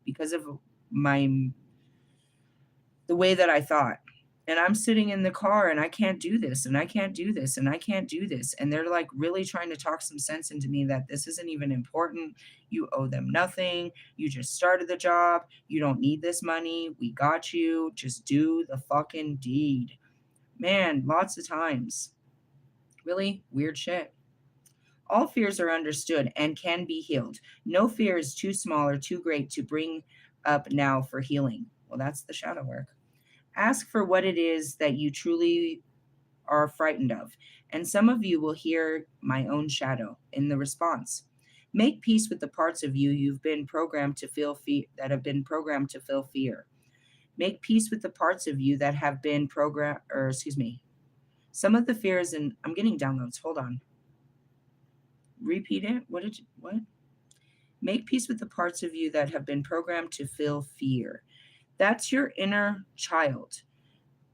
because of the way that I thought. And I'm sitting in the car and I can't do this and I can't do this and I can't do this. And they're like really trying to talk some sense into me that this isn't even important. You owe them nothing. You just started the job. You don't need this money. We got you. Just do the fucking deed. Man, lots of times. Really weird shit. All fears are understood and can be healed. No fear is too small or too great to bring up now for healing. Well, that's the shadow work. Ask for what it is that you truly are frightened of. And some of you will hear my own shadow in the response. Make peace with the parts of you you've been programmed to feel fear that have been programmed to feel fear. Make peace with the parts of you that have been programmed, or excuse me, some of the fears, and I'm getting downloads. Hold on. Repeat it. What? Make peace with the parts of you that have been programmed to feel fear. That's your inner child.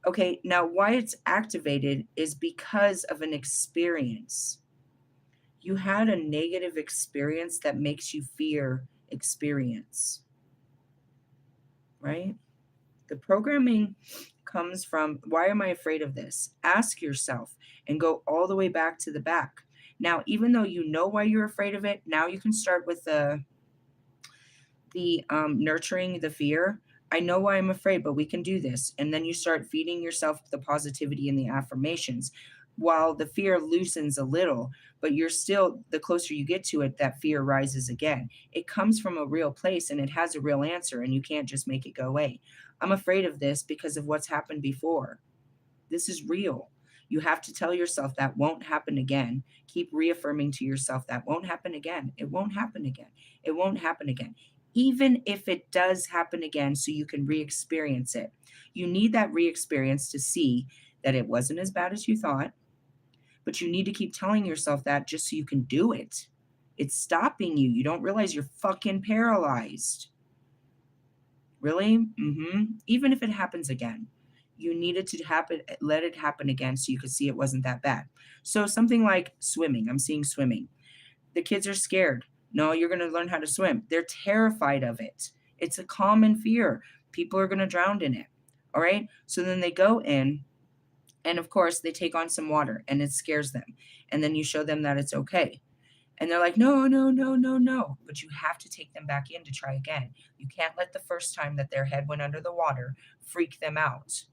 Okay, now why it's activated is because of an experience. You had a negative experience that makes you fear experience, right? The programming comes from, why am I afraid of this? Ask yourself and go all the way back to the back. Now, even though you know why you're afraid of it, now you can start with the nurturing the fear. I know why I'm afraid, but we can do this. And then you start feeding yourself the positivity and the affirmations while the fear loosens a little, but you're still, the closer you get to it, that fear rises again. It comes from a real place and it has a real answer, and you can't just make it go away. I'm afraid of this because of what's happened before. This is real. You have to tell yourself that won't happen again. Keep reaffirming to yourself that won't happen again. It won't happen again. It won't happen again. Even if it does happen again, so you can re experience it. You need that re experience to see that it wasn't as bad as you thought, but you need to keep telling yourself that just so you can do it. It's stopping you. You don't realize you're fucking paralyzed. Really? Even if it happens again, you needed to happen, let it happen again so you could see it wasn't that bad. So something like swimming, I'm seeing swimming. The kids are scared. No, you're going to learn how to swim. They're terrified of it. It's a common fear. People are going to drown in it. All right. So then they go in, and of course, they take on some water and it scares them. And then you show them that it's okay. And they're like, no, no, no, no, no. But you have to take them back in to try again. You can't let the first time that their head went under the water freak them out.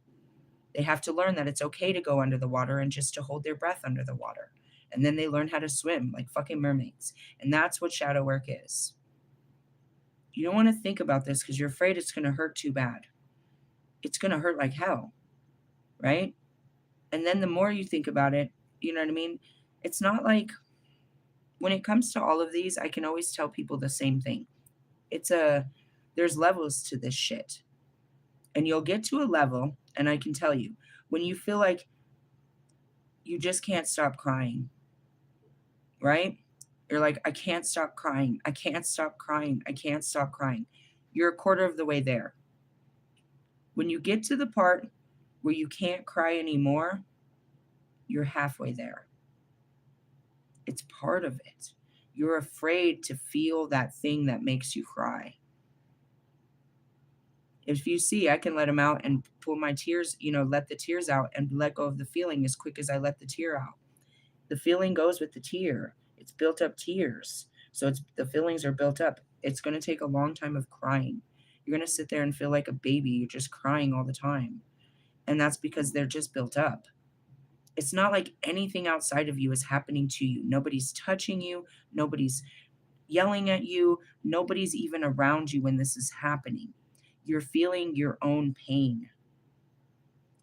They have to learn that it's okay to go under the water and just to hold their breath under the water. And then they learn how to swim like fucking mermaids. And that's what shadow work is. You don't want to think about this because you're afraid it's going to hurt too bad. It's going to hurt like hell, right? And then the more you think about it, you know what I mean? It's not like, when it comes to all of these, I can always tell people the same thing. There's levels to this shit. And you'll get to a level, and I can tell you, when you feel like you just can't stop crying, right? You're like, I can't stop crying. I can't stop crying. I can't stop crying. You're a quarter of the way there. When you get to the part where you can't cry anymore, you're halfway there. It's part of it. You're afraid to feel that thing that makes you cry. If you see, I can let them out and pull my tears, let the tears out and let go of the feeling as quick as I let the tear out. The feeling goes with the tear. It's built up tears. So the feelings are built up. It's going to take a long time of crying. You're going to sit there and feel like a baby. You're just crying all the time. And that's because they're just built up. It's not like anything outside of you is happening to you. Nobody's touching you. Nobody's yelling at you. Nobody's even around you when this is happening. You're feeling your own pain.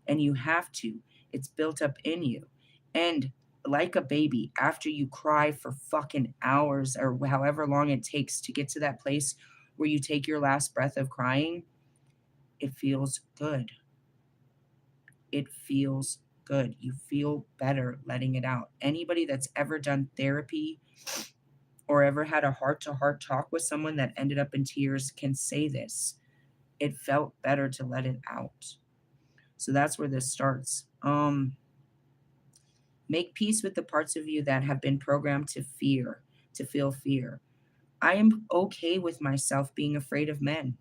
And you have to. It's built up in you. And like a baby, after you cry for fucking hours or however long it takes to get to that place where you take your last breath of crying, it feels good. It feels good. You feel better letting it out. Anybody that's ever done therapy or ever had a heart-to-heart talk with someone that ended up in tears can say this. It felt better to let it out. So that's where this starts. Make peace with the parts of you that have been programmed to feel fear. I am okay with myself being afraid of men.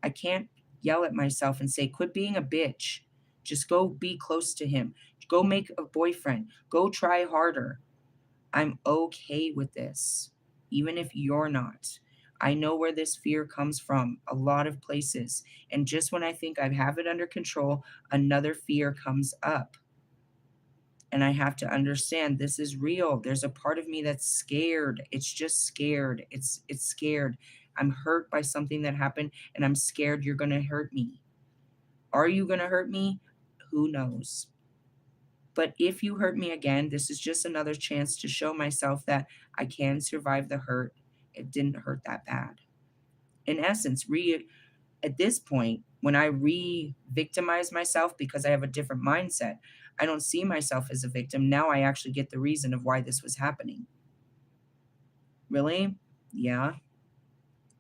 I can't yell at myself and say, quit being a bitch. Just go be close to him. Go make a boyfriend. Go try harder. I'm okay with this, even if you're not. I know where this fear comes from, a lot of places. And just when I think I have it under control, another fear comes up. And I have to understand this is real. There's a part of me that's scared. It's just scared. It's scared. I'm hurt by something that happened, and I'm scared you're going to hurt me. Are you going to hurt me? Who knows? But if you hurt me again, this is just another chance to show myself that I can survive the hurt. It didn't hurt that bad. In essence, at this point, when I re-victimize myself because I have a different mindset, I don't see myself as a victim. Now I actually get the reason of why this was happening. Really? Yeah,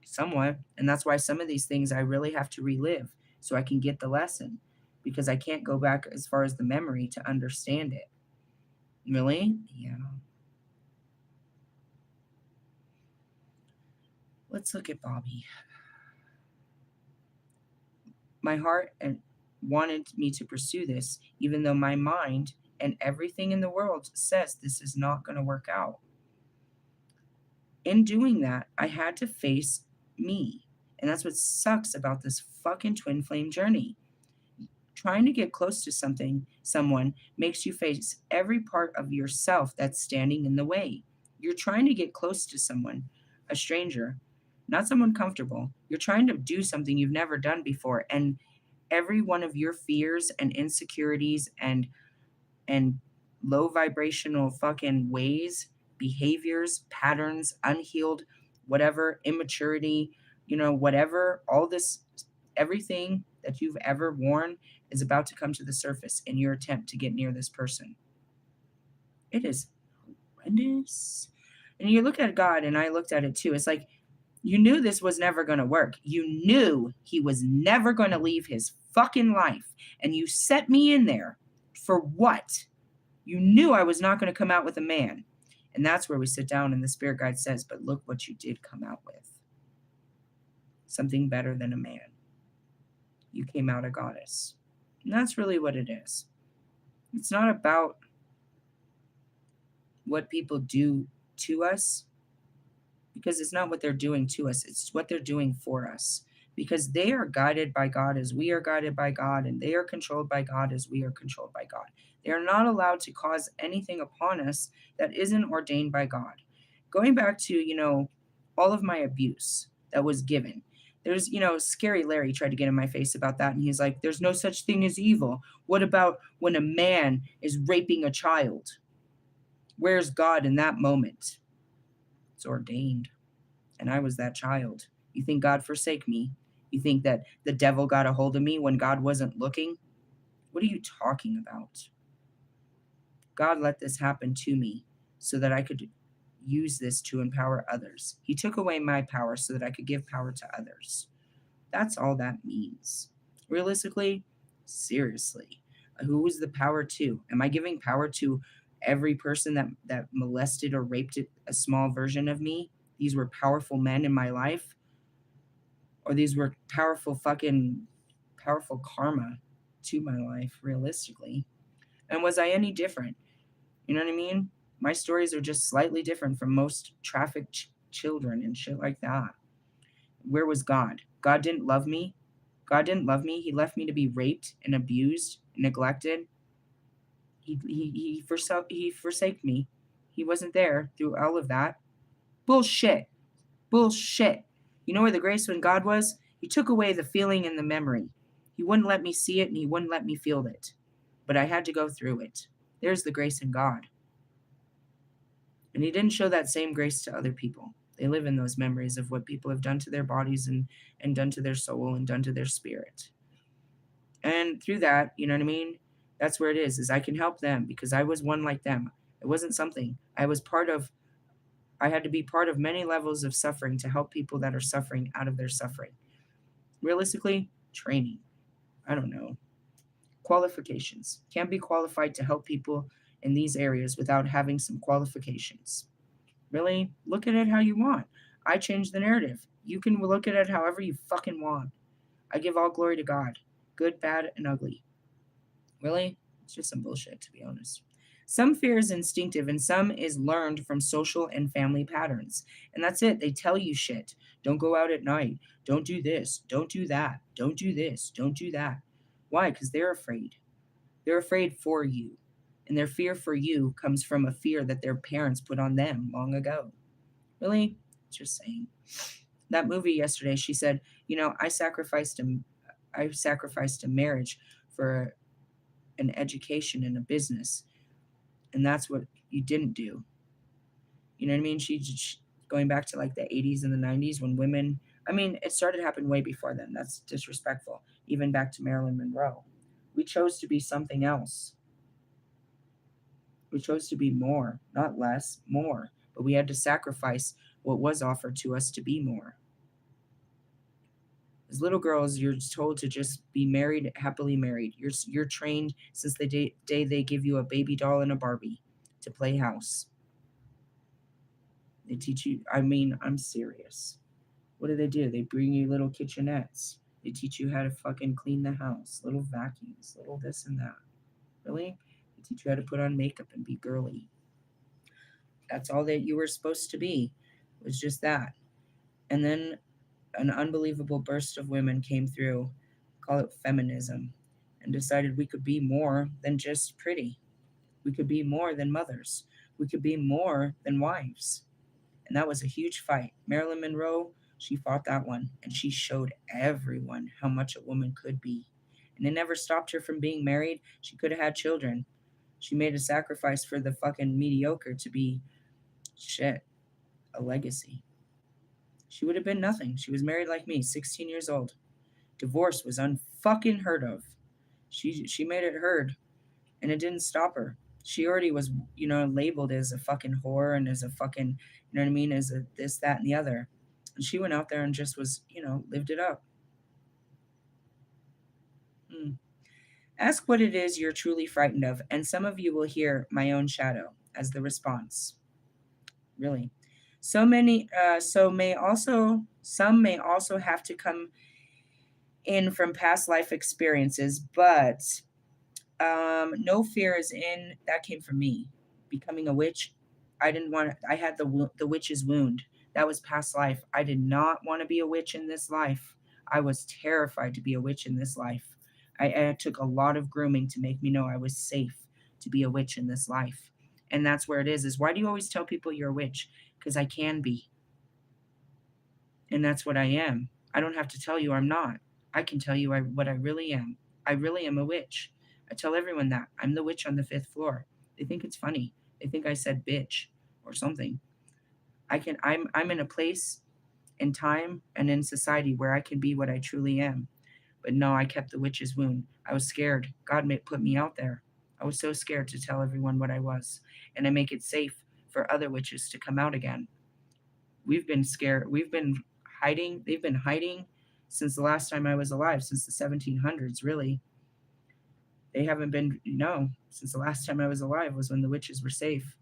somewhat. And that's why some of these things I really have to relive so I can get the lesson, because I can't go back as far as the memory to understand it. Really? Yeah. Let's look at Bobby. My heart and wanted me to pursue this, even though my mind and everything in the world says this is not going to work out. In doing that, I had to face me. And that's what sucks about this fucking twin flame journey. Trying to get close to someone makes you face every part of yourself that's standing in the way. You're trying to get close to someone, a stranger, not someone comfortable. You're trying to do something you've never done before, and every one of your fears and insecurities and low vibrational fucking ways, behaviors, patterns, unhealed, whatever, immaturity, whatever, all this, everything that you've ever worn is about to come to the surface in your attempt to get near this person. It is horrendous. And you look at God, and I looked at it too. It's like, you knew this was never going to work. You knew he was never going to leave his fucking life. And you set me in there for what? You knew I was not going to come out with a man. And that's where we sit down and the spirit guide says, but look what you did come out with. Something better than a man. You came out a goddess. And that's really what it is. It's not about what people do to us, because it's not what they're doing to us. It's what they're doing for us. Because they are guided by God as we are guided by God, and they are controlled by God as we are controlled by God. They are not allowed to cause anything upon us that isn't ordained by God. Going back to, all of my abuse that was given. There's, Scary Larry tried to get in my face about that, and he's like, there's no such thing as evil. What about when a man is raping a child? Where's God in that moment? It's ordained. And I was that child. You think God forsake me? You think that the devil got a hold of me when God wasn't looking? What are you talking about? God let this happen to me so that I could use this to empower others. He took away my power so that I could give power to others. That's all that means. Realistically, seriously, who is the power to? Am I giving power to every person that molested or raped a small version of me? These were powerful men in my life? Or these were powerful karma to my life, realistically? And was I any different? You know what I mean? My stories are just slightly different from most trafficked children and shit like that. Where was God? God didn't love me. God didn't love me. He left me to be raped and abused and neglected. He forsake me. He wasn't there through all of that. Bullshit. Bullshit. You know where the grace when God was? He took away the feeling and the memory. He wouldn't let me see it, and he wouldn't let me feel it. But I had to go through it. There's the grace in God. And he didn't show that same grace to other people. They live in those memories of what people have done to their bodies and done to their soul and done to their spirit. And through that, you know what I mean? That's where it is I can help them because I was one like them. It wasn't something. I had to be part of many levels of suffering to help people that are suffering out of their suffering. Realistically, training. I don't know. Qualifications. Can't be qualified to help people in these areas without having some qualifications. Really? Look at it how you want. I change the narrative. You can look at it however you fucking want. I give all glory to God. Good, bad, and ugly. Really? It's just some bullshit, to be honest. Some fear is instinctive and some is learned from social and family patterns. And that's it. They tell you shit. Don't go out at night. Don't do this. Don't do that. Don't do this. Don't do that. Why? Because they're afraid. They're afraid for you. And their fear for you comes from a fear that their parents put on them long ago. Really? Just saying. That movie yesterday, she said, I sacrificed a marriage for an education and a business. And that's what you didn't do. You know what I mean? Going back to like the 80s and the 90s when women, I mean, it started happening way before then. That's disrespectful. Even back to Marilyn Monroe. We chose to be something else. We chose to be more, not less, more. But we had to sacrifice what was offered to us to be more. As little girls, you're told to just be married, happily married. You're trained since the day they give you a baby doll and a Barbie to play house. They teach you. I mean, I'm serious. What do? They bring you little kitchenettes. They teach you how to fucking clean the house, little vacuums, little this and that. Really? They teach you how to put on makeup and be girly. That's all that you were supposed to be, was just that. And then an unbelievable burst of women came through, call it feminism, and decided we could be more than just pretty. We could be more than mothers. We could be more than wives. And that was a huge fight. Marilyn Monroe, she fought that one, and she showed everyone how much a woman could be. And it never stopped her from being married. She could have had children. She made a sacrifice for the fucking mediocre to be shit, a legacy. She would have been nothing. She was married like me, 16 years old. Divorce was unfucking heard of. She made it heard, and it didn't stop her. She already was, labeled as a fucking whore and as a fucking, you know what I mean, as a this, that, and the other. And she went out there and just was, lived it up. Hmm. Ask what it is you're truly frightened of, and some of you will hear my own shadow as the response. Really. Some may also have to come in from past life experiences, but no fear is in. That came from me. Becoming a witch, I didn't want. I had the witch's wound. That was past life. I did not want to be a witch in this life. I was terrified to be a witch in this life. I took a lot of grooming to make me know I was safe to be a witch in this life. And that's where it is. Is why do you always tell people you're a witch? Because I can be, and that's what I am. I don't have to tell you I'm not. I can tell you what I really am. I really am a witch. I tell everyone that. I'm the witch on the fifth floor. They think it's funny. They think I said bitch or something. I'm in a place in time and in society where I can be what I truly am. But no, I kept the witch's wound. I was scared. Put me out there. I was so scared to tell everyone what I was. And I make it safe for other witches to come out again. We've been scared. We've been hiding. They've been hiding since the last time I was alive, since the 1700s, really. They haven't been, no, since the last time I was alive was when the witches were safe.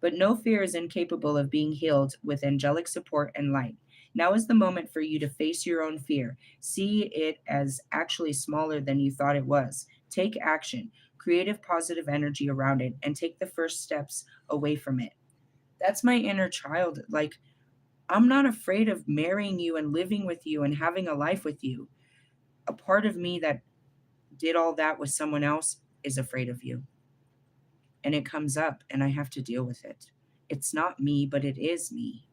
But no fear is incapable of being healed with angelic support and light. Now is the moment for you to face your own fear. See it as actually smaller than you thought it was. Take action, creative positive energy around it, and take the first steps away from it. That's my inner child. Like, I'm not afraid of marrying you and living with you and having a life with you. A part of me that did all that with someone else is afraid of you. And it comes up and I have to deal with it. It's not me, but it is me.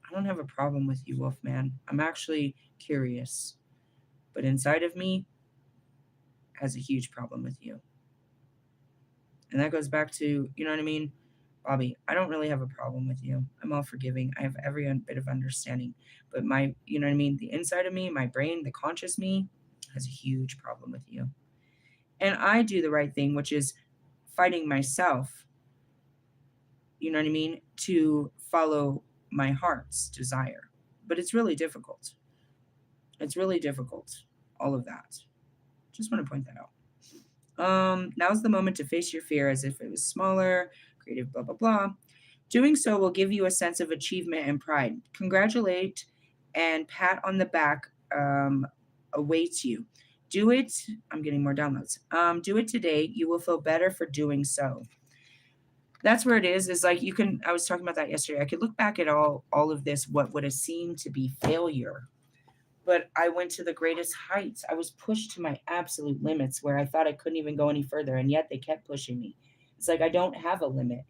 I don't have a problem with you, Wolfman. I'm actually curious. But inside of me has a huge problem with you. And that goes back to, you know what I mean? Bobby, I don't really have a problem with you. I'm all forgiving. I have every bit of understanding. But you know what I mean? The inside of me, my brain, the conscious me has a huge problem with you. And I do the right thing, which is fighting myself, you know what I mean, to follow my heart's desire. But it's really difficult. It's really difficult, all of that. Just want to point that out. Now's the moment to face your fear as if it was smaller, creative, blah, blah, blah. Doing so will give you a sense of achievement and pride. Congratulate and pat on the back awaits you. Do it. I'm getting more downloads. Do it today. You will feel better for doing so. That's where it is like I was talking about that yesterday. I could look back at all of this, what would have seemed to be failure. But I went to the greatest heights. I was pushed to my absolute limits where I thought I couldn't even go any further. And yet they kept pushing me. It's like I don't have a limit.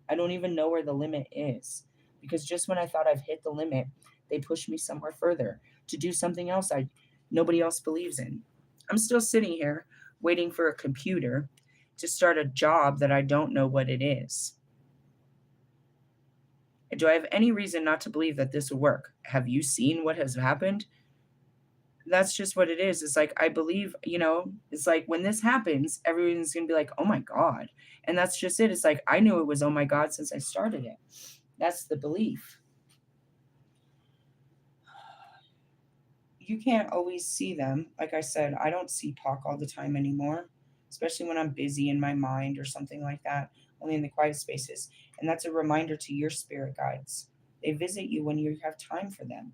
I don't even know where the limit is. Because just when I thought I've hit the limit, they pushed me somewhere further to do something else nobody else believes in. I'm still sitting here waiting for a computer to start a job that I don't know what it is. Do I have any reason not to believe that this will work? Have you seen what has happened? That's just what it is. It's like, I believe, it's like when this happens, everyone's going to be like, oh my God. And that's just it. It's like, I knew it was, oh my God, since I started it. That's the belief. You can't always see them. Like I said, I don't see Pac all the time anymore, especially when I'm busy in my mind or something like that, only in the quiet spaces. And that's a reminder to your spirit guides. They visit you when you have time for them.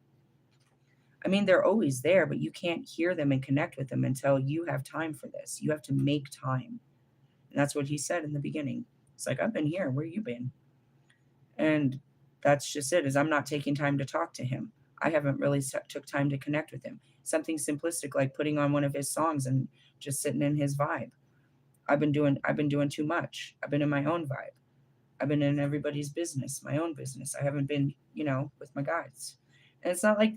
I mean, they're always there, but you can't hear them and connect with them until you have time for this. You have to make time. And that's what he said in the beginning. It's like, I've been here. Where you been? And that's just it, is I'm not taking time to talk to him. I haven't really took time to connect with him. Something simplistic like putting on one of his songs and just sitting in his vibe. I've been doing too much. I've been in my own vibe. I've been in everybody's business, my own business. I haven't been, with my guys. And it's not like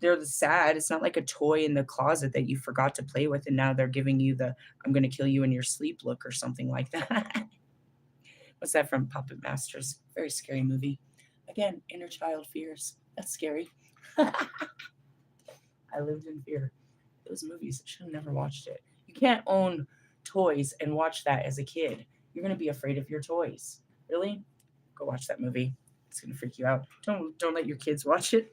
they're sad. It's not like a toy in the closet that you forgot to play with and now they're giving you the I'm going to kill you in your sleep look or something like that. What's that from? Puppet Masters. Very scary movie. Again, inner child fears. That's scary. I lived in fear. Those movies, I should have never watched it. You can't own toys and watch that as a kid. You're going to be afraid of your toys. Really? Go watch that movie. It's going to freak you out. Don't let your kids watch it.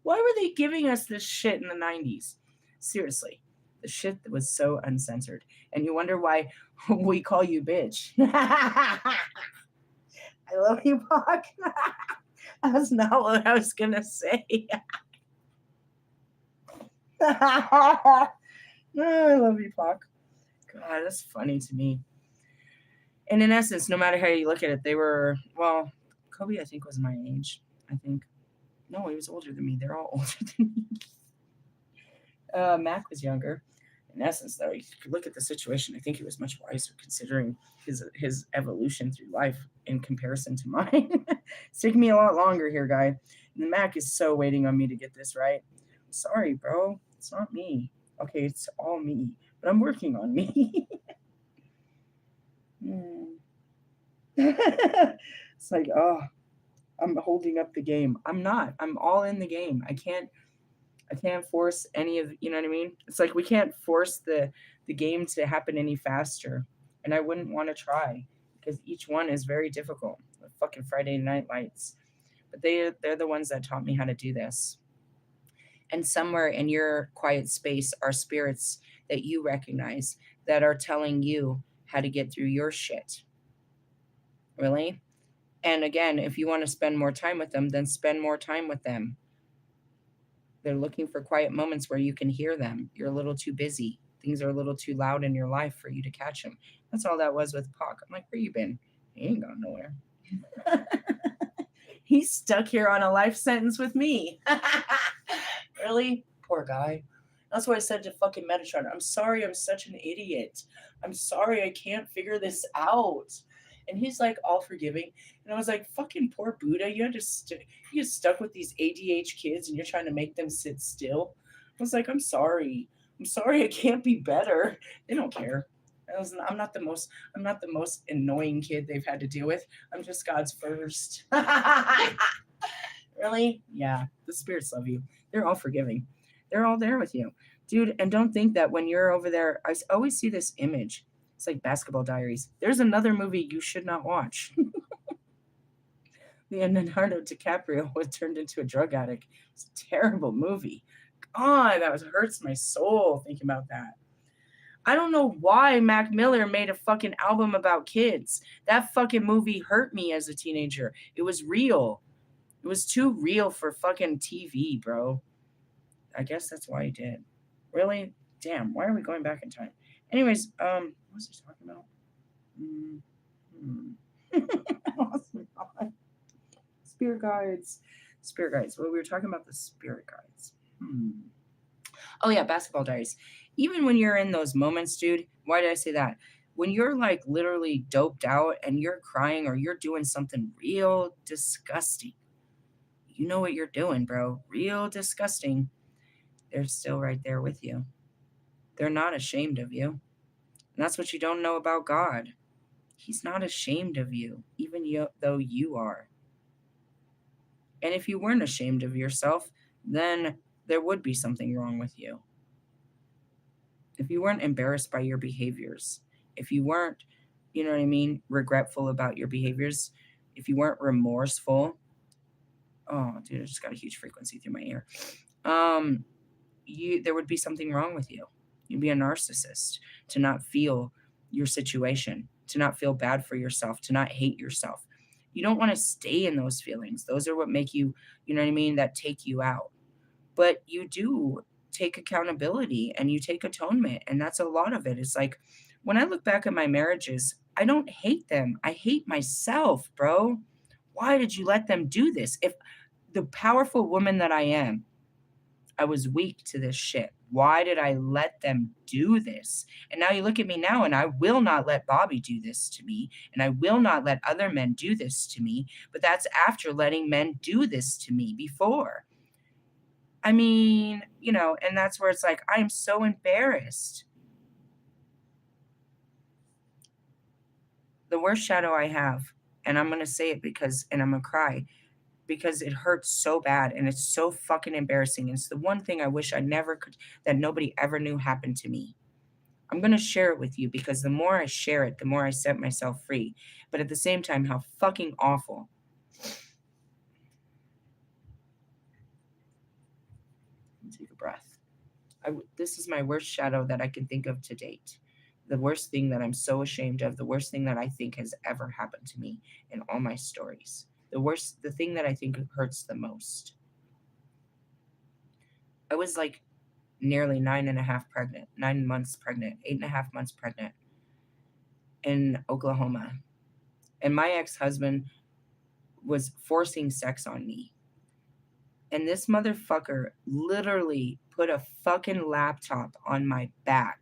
Why were they giving us this shit in the 90s? Seriously. The shit that was so uncensored. And you wonder why we call you bitch. I love you, Pac. That's not what I was going to say. I love you, Pac. God, that's funny to me. And in essence, no matter how you look at it, they were, well, Kobe, I think, was my age. I think. No, he was older than me. They're all older than me. Mac was younger. In essence, though, you could look at the situation. I think he was much wiser considering his evolution through life in comparison to mine. It's taking me a lot longer here, guy. And Mac is so waiting on me to get this right. I'm sorry, bro. It's not me. Okay, it's all me. But I'm working on me. It's like, oh, I'm holding up the game. I'm not. I'm all in the game. I can't force any of, you know what I mean? It's like we can't force the game to happen any faster. And I wouldn't want to try because each one is very difficult. The fucking Friday Night Lights. But they're the ones that taught me how to do this. And somewhere in your quiet space are spirits that you recognize that are telling you how to get through your shit. Really? And again, if you want to spend more time with them, then spend more time with them. They're looking for quiet moments where you can hear them. You're a little too busy. Things are a little too loud in your life for you to catch them. That's all that was with Pac. I'm like, where you been? He ain't gone nowhere. He's stuck here on a life sentence with me. Really? Poor guy. That's why I said to fucking Metatron, I'm sorry I'm such an idiot. I'm sorry I can't figure this out. And he's like all forgiving. And I was like, fucking poor Buddha. You get stuck with these ADH kids and you're trying to make them sit still. I was like, I'm sorry. I'm sorry I can't be better. They don't care. I'm not the most annoying kid they've had to deal with. I'm just God's first. Really? Yeah. The spirits love you. They're all forgiving. They're all there with you. Dude, and don't think that when you're over there, I always see this image. It's like Basketball Diaries. There's another movie you should not watch. Leonardo DiCaprio was turned into a drug addict. It's a terrible movie. God, hurts my soul thinking about that. I don't know why Mac Miller made a fucking album about kids. That fucking movie hurt me as a teenager. It was real. It was too real for fucking TV, bro. I guess that's why he did. Really? Damn, why are we going back in time? Anyways, what was he talking about? Spirit guides. Spirit guides. Well, we were talking about the spirit guides. Oh, yeah, Basketball Diaries. Even when you're in those moments, dude, why did I say that? When you're like literally doped out and you're crying or you're doing something real disgusting, you know what you're doing, bro. Real disgusting. they're still right there with you. They're not ashamed of you. And that's what you don't know about God. He's not ashamed of you, even though you are. And if you weren't ashamed of yourself, then there would be something wrong with you. If you weren't embarrassed by your behaviors, if you weren't, you know what I mean, regretful about your behaviors, if you weren't remorseful, oh, dude, I just got a huge frequency through my ear. There would be something wrong with you. You'd be a narcissist to not feel your situation, to not feel bad for yourself, to not hate yourself. You don't want to stay in those feelings. Those are what make you, you know what I mean, that take you out. But you do take accountability and you take atonement. And that's a lot of it. It's like when I look back at my marriages, I don't hate them. I hate myself, bro. Why did you let them do this? If the powerful woman that I am, I was weak to this shit. Why did I let them do this? And now you look at me now, and I will not let Bobby do this to me, and I will not let other men do this to me. But that's after letting men do this to me before. I mean, you know, and that's where it's like, I am so embarrassed. The worst shadow I have, and I'm going to say it and I'm going to cry because it hurts so bad and it's so fucking embarrassing. It's the one thing I wish I never could, that nobody ever knew happened to me. I'm going to share it with you because the more I share it, the more I set myself free. But at the same time, how fucking awful. Take a breath. This is my worst shadow that I can think of to date. The worst thing that I'm so ashamed of, the worst thing that I think has ever happened to me in all my stories. The thing that I think hurts the most. I was like nearly 9 months pregnant, 8.5 months pregnant in Oklahoma. And my ex-husband was forcing sex on me. And this motherfucker literally put a fucking laptop on my back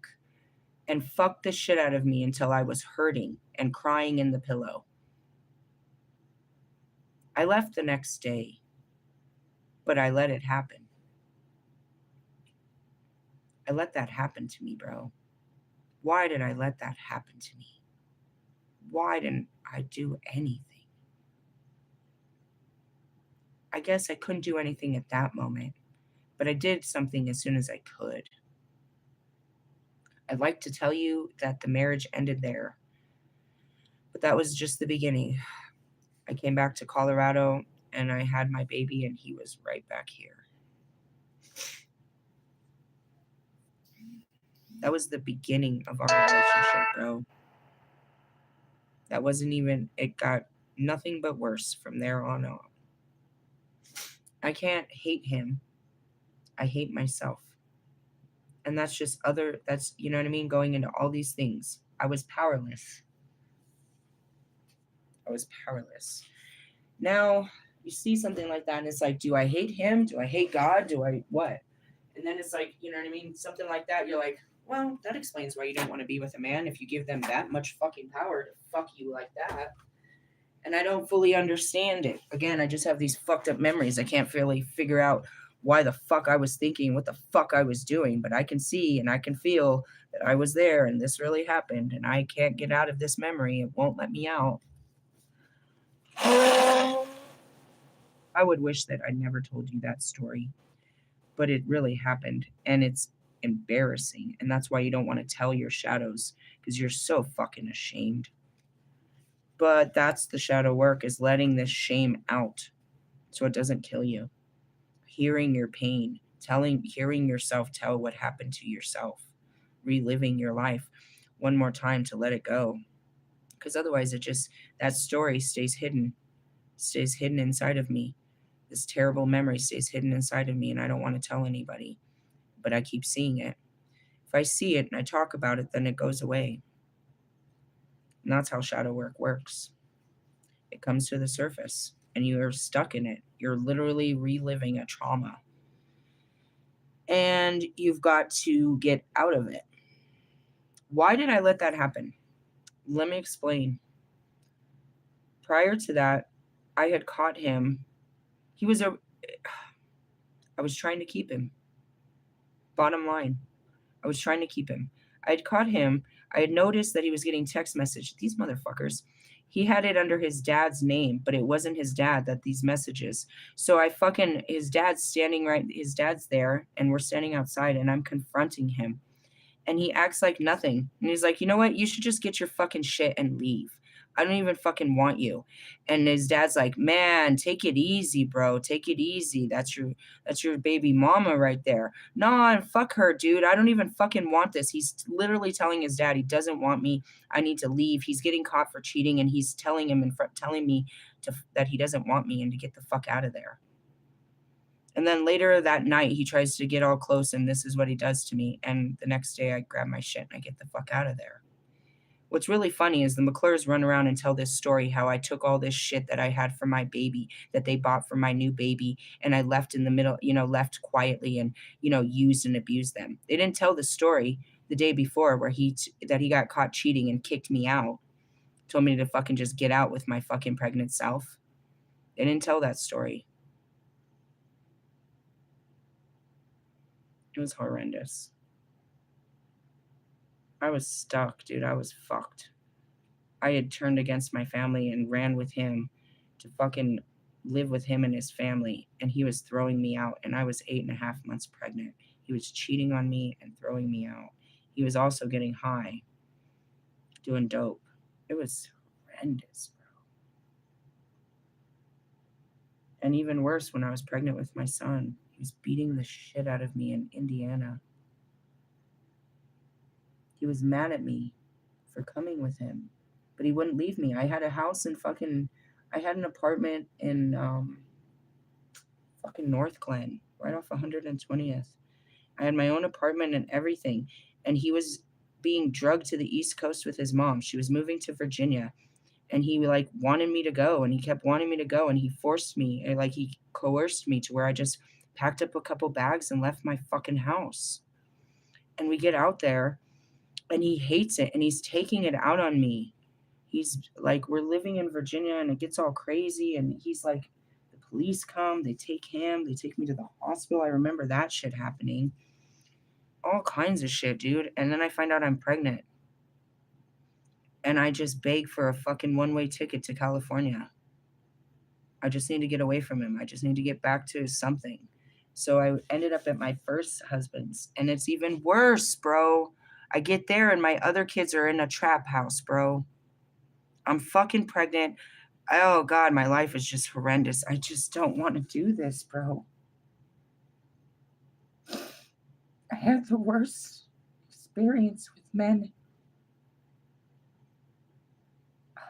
and fucked the shit out of me until I was hurting and crying in the pillow. I left the next day, but I let it happen. I let that happen to me, bro. Why did I let that happen to me? Why didn't I do anything? I guess I couldn't do anything at that moment, but I did something as soon as I could. I'd like to tell you that the marriage ended there, but that was just the beginning. I came back to Colorado and I had my baby, and he was right back here. That was the beginning of our relationship, bro. That wasn't even, it got nothing but worse from there on out. I can't hate him. I hate myself. And that's you know what I mean? Going into all these things. I was powerless. Now, you see something like that, and it's like, do I hate him? Do I hate God? Do I what? And then it's like, you know what I mean? Something like that, you're like, well, that explains why you don't want to be with a man if you give them that much fucking power to fuck you like that. And I don't fully understand it. Again, I just have these fucked up memories. I can't really figure out why the fuck I was thinking, what the fuck I was doing, but I can see and I can feel that I was there and this really happened, and I can't get out of this memory. It won't let me out. I would wish that I never told you that story, but it really happened, and it's embarrassing, and that's why you don't want to tell your shadows, because you're so fucking ashamed. But that's the shadow work, is letting this shame out so it doesn't kill you. Hearing your pain, hearing yourself tell what happened to yourself, reliving your life one more time to let it go. Because otherwise that story stays hidden inside of me. This terrible memory stays hidden inside of me, and I don't want to tell anybody, but I keep seeing it. If I see it and I talk about it, then it goes away. And that's how shadow work works. It comes to the surface, and you are stuck in it. You're literally reliving a trauma. And you've got to get out of it. Why did I let that happen? Let me explain. Prior to that, I had caught him. I was trying to keep him. Bottom line, I was trying to keep him. I had caught him. I had noticed that he was getting text message. These motherfuckers. He had it under his dad's name, but it wasn't his dad that these messages. So I fucking his dad's there and we're standing outside and I'm confronting him and he acts like nothing. And he's like, you know what? You should just get your fucking shit and leave. I don't even fucking want you. And his dad's like, man, take it easy, bro. Take it easy. That's your baby mama right there. Nah, fuck her, dude. I don't even fucking want this. He's literally telling his dad he doesn't want me. I need to leave. He's getting caught for cheating, and he's telling him telling me that he doesn't want me and to get the fuck out of there. And then later that night, he tries to get all close, and this is what he does to me. And the next day, I grab my shit and I get the fuck out of there. What's really funny is the McClures run around and tell this story how I took all this shit that I had for my baby, that they bought for my new baby, and I left in the middle, left quietly and, used and abused them. They didn't tell the story the day before where that he got caught cheating and kicked me out, told me to fucking just get out with my fucking pregnant self. They didn't tell that story. It was horrendous. I was stuck, dude. I was fucked. I had turned against my family and ran with him to fucking live with him and his family. And he was throwing me out. And I was 8.5 months pregnant. He was cheating on me and throwing me out. He was also getting high, doing dope. It was horrendous, bro. And even worse, when I was pregnant with my son, he was beating the shit out of me in Indiana. He was mad at me for coming with him, but he wouldn't leave me. I had a house in I had an apartment in fucking North Glen, right off 120th. I had my own apartment and everything, and he was being drugged to the East Coast with his mom. She was moving to Virginia, and he like wanted me to go, and he kept wanting me to go, and he forced me, and like he coerced me to where I just packed up a couple bags and left my fucking house. And we get out there, and he hates it, and he's taking it out on me. He's like, we're living in Virginia, and it gets all crazy, and he's like, the police come, they take him, they take me to the hospital. I remember that shit happening. All kinds of shit, dude. And then I find out I'm pregnant. And I just beg for a fucking one-way ticket to California. I just need to get away from him. I just need to get back to something. So I ended up at my first husband's, and it's even worse, bro. I get there and my other kids are in a trap house, bro. I'm fucking pregnant. Oh God, my life is just horrendous. I just don't want to do this, bro. I had the worst experience with men. Oh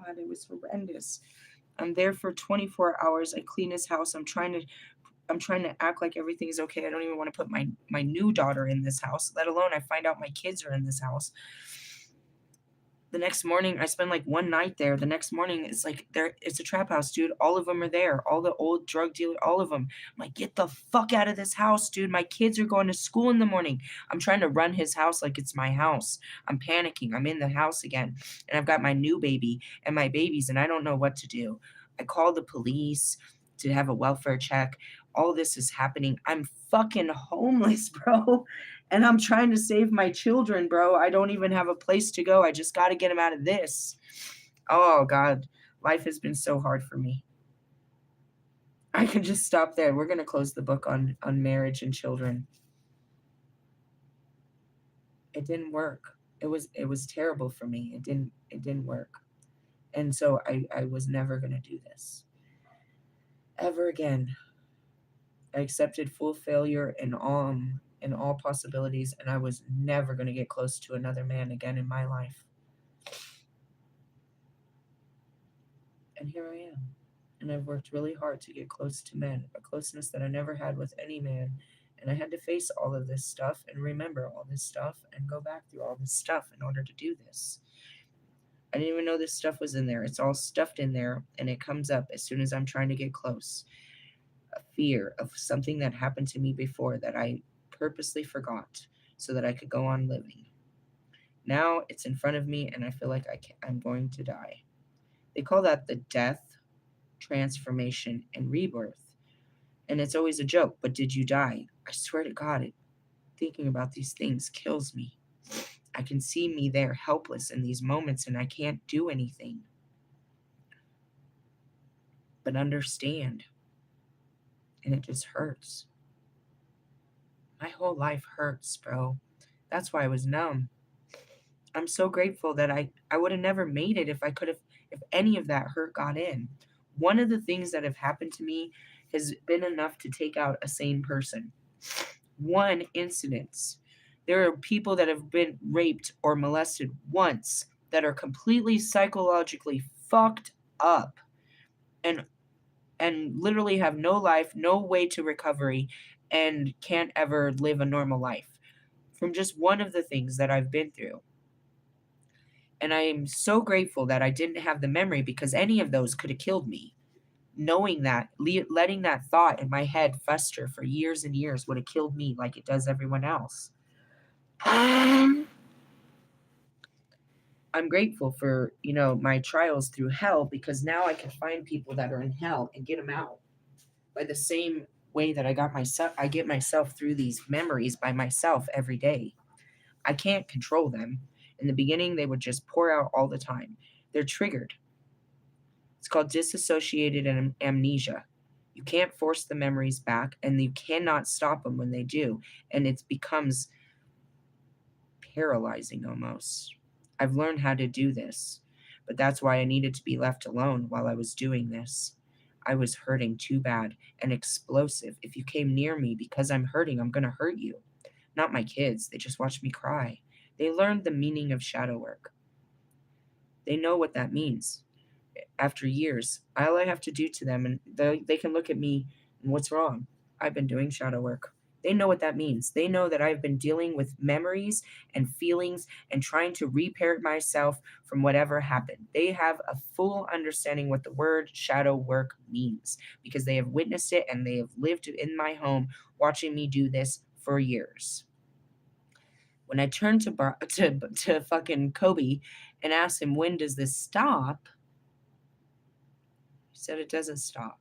God, it was horrendous. I'm there for 24 hours. I clean his house. I'm trying to act like everything's okay. I don't even want to put my new daughter in this house, let alone I find out my kids are in this house. The next morning, I spend like one night there. The next morning, it's a trap house, dude. All of them are there. All the old drug dealers, all of them. I'm like, get the fuck out of this house, dude. My kids are going to school in the morning. I'm trying to run his house like it's my house. I'm panicking. I'm in the house again. And I've got my new baby and my babies, and I don't know what to do. I called the police to have a welfare check. All this is happening. I'm fucking homeless, bro. And I'm trying to save my children, bro. I don't even have a place to go. I just got to get them out of this. Oh, God. Life has been so hard for me. I can just stop there. We're going to close the book on marriage and children. It didn't work. It was terrible for me. It didn't work. And so I was never going to do this ever again. I accepted full failure in all possibilities, and I was never going to get close to another man again in my life. And here I am. And I've worked really hard to get close to men, a closeness that I never had with any man. And I had to face all of this stuff and remember all this stuff and go back through all this stuff in order to do this. I didn't even know this stuff was in there. It's all stuffed in there, and it comes up as soon as I'm trying to get close. A fear of something that happened to me before that I purposely forgot so that I could go on living. Now it's in front of me, and I feel like I'm going to die. They call that the death, transformation, and rebirth. And it's always a joke, but did you die? I swear to God, Thinking about these things kills me. I can see me there helpless in these moments and I can't do anything but understand. And it just hurts. My whole life hurts, bro. That's why I was numb. I'm so grateful that I would have never made it if I could have, if any of that hurt got in. One of the things that have happened to me has been enough to take out a sane person. One incident. There are people that have been raped or molested once that are completely psychologically fucked up and literally have no life, no way to recovery, and can't ever live a normal life from just one of the things that I've been through. And I am so grateful that I didn't have the memory because any of those could have killed me. Knowing that, letting that thought in my head fester for years and years would have killed me like it does everyone else. I'm grateful for, my trials through hell because now I can find people that are in hell and get them out by the same way that I get myself through these memories by myself every day. I can't control them. In the beginning, they would just pour out all the time. They're triggered. It's called dissociated amnesia. You can't force the memories back, and you cannot stop them when they do. And it becomes paralyzing almost. I've learned how to do this, but that's why I needed to be left alone while I was doing this. I was hurting too bad and explosive. If you came near me because I'm hurting, I'm going to hurt you. Not my kids. They just watched me cry. They learned the meaning of shadow work. They know what that means. After years, all I have to do to them, and they can look at me and what's wrong? I've been doing shadow work. They know what that means. They know that I've been dealing with memories and feelings and trying to repair myself from whatever happened. They have a full understanding what the word shadow work means because they have witnessed it and they have lived in my home watching me do this for years. When I turned to fucking Kobe and asked him, when does this stop? He said it doesn't stop.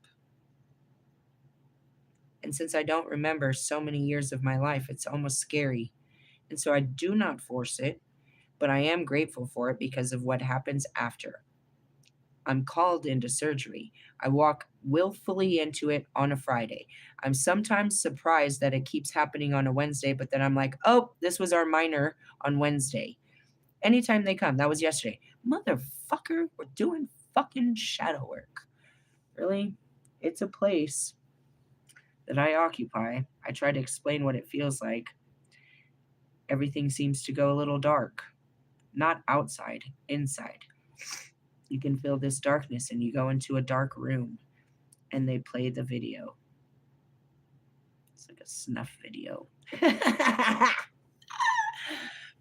And since I don't remember so many years of my life, it's almost scary. And so I do not force it, but I am grateful for it because of what happens after. I'm called into surgery. I walk willfully into it on a Friday. I'm sometimes surprised that it keeps happening on a Wednesday, but then I'm like, oh, this was our minor on Wednesday. Anytime they come, that was yesterday. Motherfucker, we're doing fucking shadow work. Really? It's a place that I occupy. I try to explain what it feels like. Everything seems to go a little dark. Not outside, inside. You can feel this darkness and you go into a dark room and they play the video. It's like a snuff video.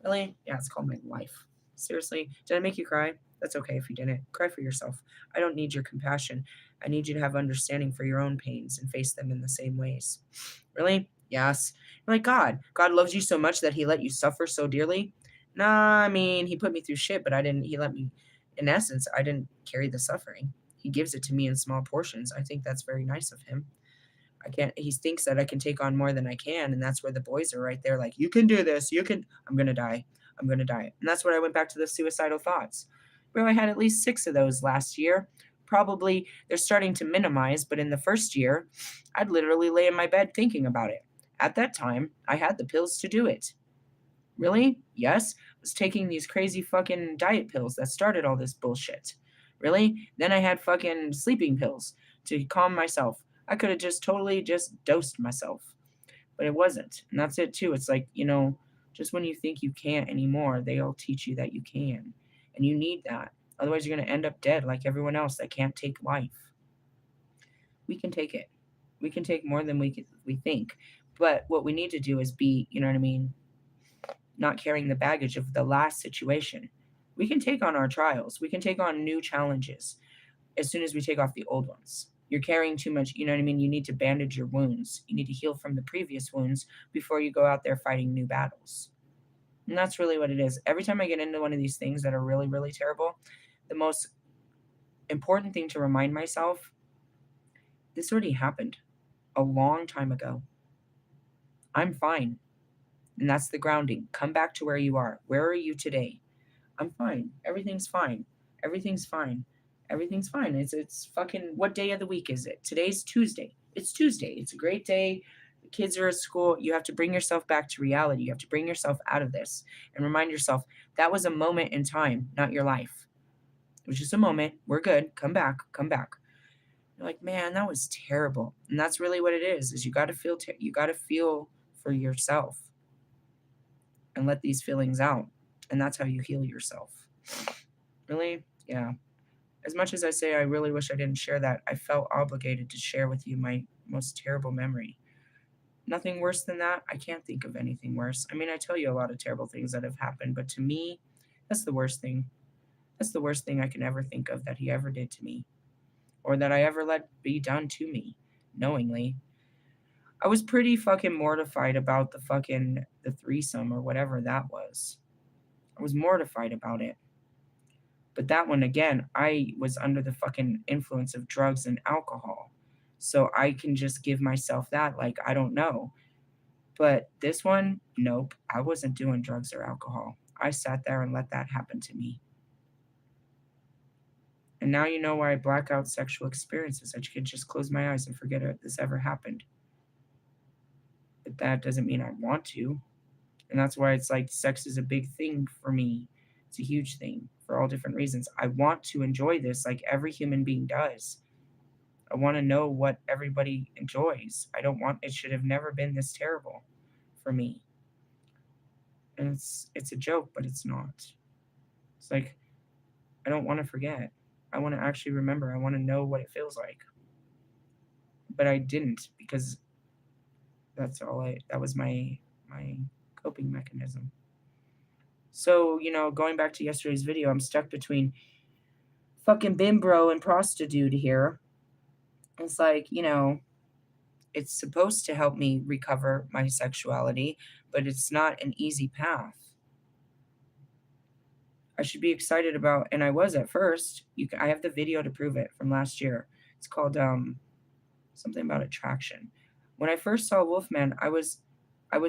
Really? Yeah, it's called my life. Seriously, did I make you cry? That's okay if you didn't. Cry for yourself. I don't need your compassion. I need you to have understanding for your own pains and face them in the same ways. Really? Yes. You're like, God. God loves you so much that he let you suffer so dearly? Nah, I mean, he put me through shit, but he let me, in essence, I didn't carry the suffering. He gives it to me in small portions. I think that's very nice of him. He thinks that I can take on more than I can. And that's where the boys are right there. Like, you can do this. I'm going to die. I'm going to die. And that's where I went back to the suicidal thoughts. Bro, I had at least 6 of those last year. Probably they're starting to minimize, but in the first year, I'd literally lay in my bed thinking about it. At that time, I had the pills to do it. Really? Yes. I was taking these crazy fucking diet pills that started all this bullshit. Really? Then I had fucking sleeping pills to calm myself. I could have just totally just dosed myself, but it wasn't. And that's it too. It's like, just when you think you can't anymore, they'll teach you that you can. And you need that. Otherwise, you're going to end up dead like everyone else that can't take life. We can take it. We can take more than we think. But what we need to do is be, you know what I mean, not carrying the baggage of the last situation. We can take on our trials. We can take on new challenges as soon as we take off the old ones. You're carrying too much, you know what I mean? You need to bandage your wounds. You need to heal from the previous wounds before you go out there fighting new battles. And that's really what it is. Every time I get into one of these things that are really, really terrible, the most important thing to remind myself, this already happened a long time ago. I'm fine. And that's the grounding. Come back to where you are. Where are you today? I'm fine. Everything's fine. Everything's fine. Everything's fine. It's fucking, what day of the week is it? Today's Tuesday. It's Tuesday. It's a great day. The kids are at school. You have to bring yourself back to reality. You have to bring yourself out of this and remind yourself that was a moment in time, not your life. It was just a moment. We're good. Come back. Come back. You're like, man, that was terrible. And that's really what it is you got to feel, you got to feel for yourself and let these feelings out. And that's how you heal yourself. Really? Yeah. As much as I say I really wish I didn't share that, I felt obligated to share with you my most terrible memory. Nothing worse than that. I can't think of anything worse. I mean, I tell you a lot of terrible things that have happened, but to me, that's the worst thing. That's the worst thing I can ever think of that he ever did to me, or that I ever let be done to me, knowingly. I was pretty fucking mortified about the threesome or whatever that was. I was mortified about it. But that one, again, I was under the fucking influence of drugs and alcohol. So I can just give myself that, like, I don't know. But this one, nope, I wasn't doing drugs or alcohol. I sat there and let that happen to me. And now you know why I black out sexual experiences. I could just close my eyes and forget this ever happened. But that doesn't mean I want to. And that's why it's like sex is a big thing for me. It's a huge thing for all different reasons. I want to enjoy this like every human being does. I want to know what everybody enjoys. It should have never been this terrible for me. And it's a joke, but it's not. It's like, I don't want to forget. I want to actually remember. I want to know what it feels like. But I didn't, because that was my coping mechanism. So, going back to yesterday's video, I'm stuck between fucking bimbro and prostitute here. It's like, it's supposed to help me recover my sexuality, but it's not an easy path. I should be excited about, and I was at first. I have the video to prove it from last year. It's called something about attraction. When I first saw Wolfman, I was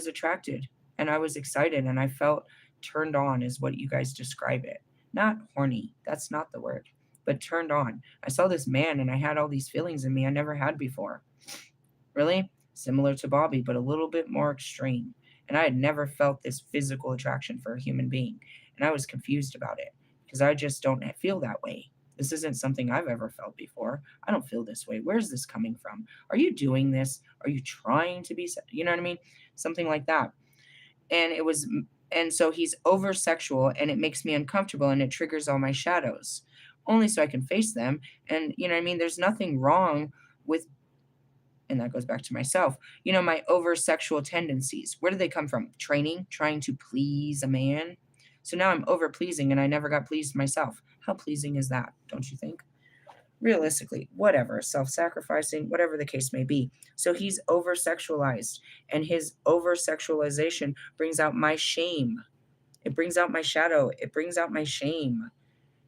attracted and I was excited and I felt turned on, is what you guys describe it. Not horny. That's not the word, but turned on. I saw this man and I had all these feelings in me I never had before. Really? Similar to Bobby, but a little bit more extreme. And I had never felt this physical attraction for a human being. And I was confused about it because I just don't feel that way. This isn't something I've ever felt before. I don't feel this way. Where's this coming from? Are you doing this? Are you trying to be, you know what I mean? Something like that. And so he's over sexual and it makes me uncomfortable and it triggers all my shadows, only so I can face them. And you know what I mean? There's nothing wrong with, and that goes back to myself, my over sexual tendencies. Where do they come from? Training, trying to please a man. So now I'm over pleasing and I never got pleased myself. How pleasing is that? Don't you think? Realistically, whatever, self-sacrificing, whatever the case may be. So he's over sexualized, and his over sexualization brings out my shame. It brings out my shadow. It brings out my shame.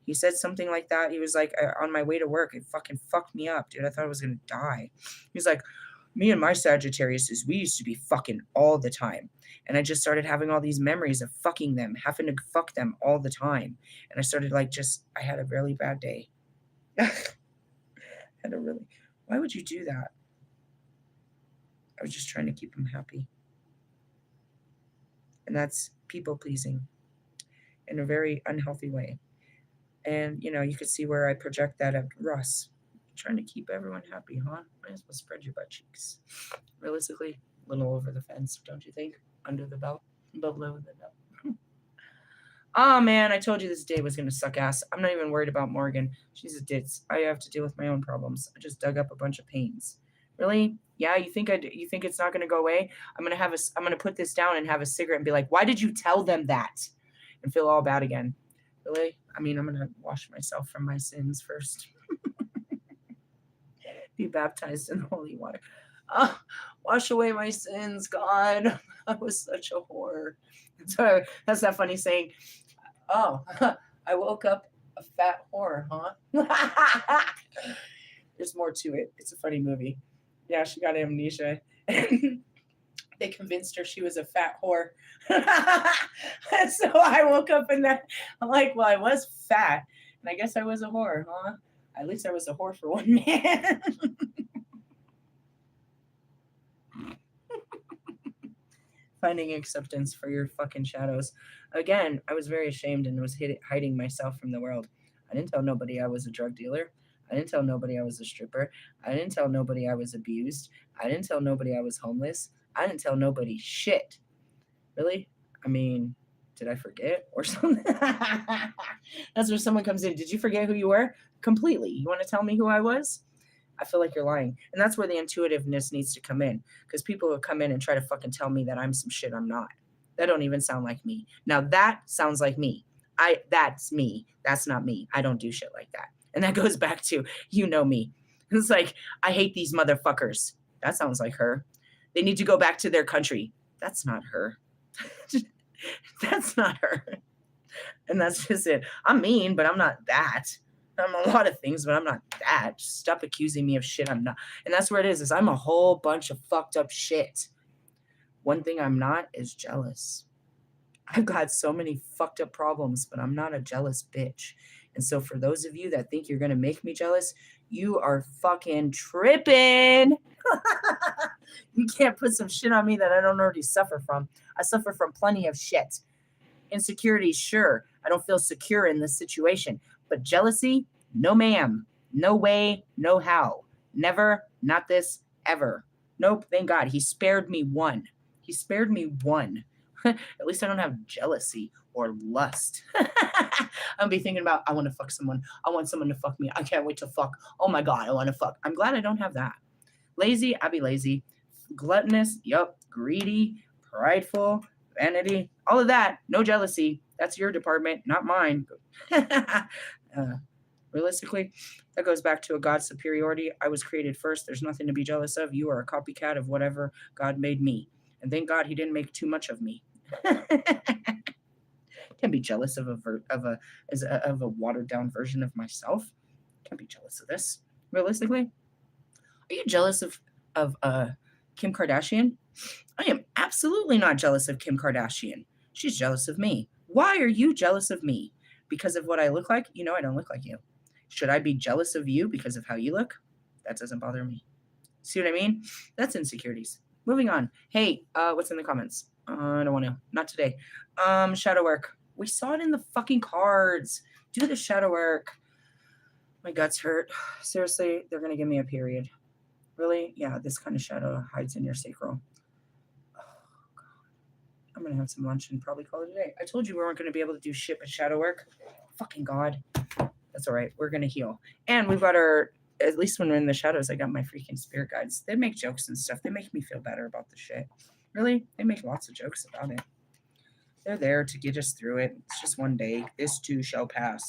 He said something like that. He was like, on my way to work, it fucking fucked me up, dude. I thought I was going to die. He's like, me and my Sagittariuses, we used to be fucking all the time. And I just started having all these memories of fucking them, having to fuck them all the time. And I started I had a really bad day. Why would you do that? I was just trying to keep him happy. And that's people pleasing in a very unhealthy way. And, you could see where I project that at Russ. Trying to keep everyone happy, huh? Might as well spread your butt cheeks. Realistically, a little over the fence, don't you think? Under the belt, below the belt. Oh, man, I told you this day was going to suck ass. I'm not even worried about Morgan. She's a ditz. I have to deal with my own problems. I just dug up a bunch of pains. Really? Yeah, you think it's not going to go away? I'm going to put this down and have a cigarette and be like, why did you tell them that? And feel all bad again. Really? I mean, I'm going to wash myself from my sins first. Be baptized in holy water. Oh, wash away my sins, God. I was such a whore. That's that funny saying. Oh, I woke up a fat whore, huh? There's more to it. It's a funny movie. Yeah, she got amnesia. They convinced her she was a fat whore. So I woke up in that. I'm like, well, I was fat, and I guess I was a whore, huh? At least I was a whore for one man. Finding acceptance for your fucking shadows. Again, I was very ashamed and was hiding myself from the world. I didn't tell nobody I was a drug dealer. I didn't tell nobody I was a stripper. I didn't tell nobody I was abused. I didn't tell nobody I was homeless. I didn't tell nobody shit. Really? I mean, did I forget or something? That's where someone comes in. Did you forget who you were? Completely. You want to tell me who I was? I feel like you're lying. And that's where the intuitiveness needs to come in. Because people will come in and try to fucking tell me that I'm some shit I'm not. That don't even sound like me. Now that sounds like me. That's me. That's not me. I don't do shit like that. And that goes back to, you know me. It's like, I hate these motherfuckers. That sounds like her. They need to go back to their country. That's not her. That's not her. And that's just it. I'm mean, but I'm not that. I'm a lot of things, but I'm not that. Just stop accusing me of shit I'm not. And that's where it is I'm a whole bunch of fucked up shit. One thing I'm not is jealous. I've got so many fucked up problems, but I'm not a jealous bitch. And so for those of you that think you're going to make me jealous, you are fucking tripping. You can't put some shit on me that I don't already suffer from. I suffer from plenty of shit. Insecurity, sure. I don't feel secure in this situation. But jealousy, no ma'am. No way, no how. Never, not this, ever. Nope, thank God. He spared me one. He spared me one. At least I don't have jealousy or lust. I'll be thinking about, I want to fuck someone. I want someone to fuck me. I can't wait to fuck. Oh my God, I want to fuck. I'm glad I don't have that. Lazy, I be lazy. Gluttonous, yup. Greedy, prideful, vanity, all of that. No jealousy. That's your department, not mine. Realistically, that goes back to a God superiority. I was created first. There's nothing to be jealous of. You are a copycat of whatever God made me. And thank God he didn't make too much of me. Can't be jealous of a watered down version of myself. Can't be jealous of this. Realistically, are you jealous of Kim Kardashian? I am absolutely not jealous of Kim Kardashian. She's jealous of me. Why are you jealous of me? Because of what I look like? You know I don't look like you. Should I be jealous of you because of how you look? That doesn't bother me. See what I mean? That's insecurities. Moving on. Hey, what's in the comments? I don't want to. Not today. Shadow work. We saw it in the fucking cards. Do the shadow work. My guts hurt. Seriously, they're going to give me a period. Really? Yeah, this kind of shadow hides in your sacral. Oh, God. I'm going to have some lunch and probably call it a day. I told you we weren't going to be able to do shit but shadow work. Fucking God. That's all right. We're going to heal. And we've got our, at least when we're in the shadows, I got my freaking spirit guides. They make jokes and stuff. They make me feel better about the shit. Really? They make lots of jokes about it. They're there to get us through it. It's just one day. This too shall pass.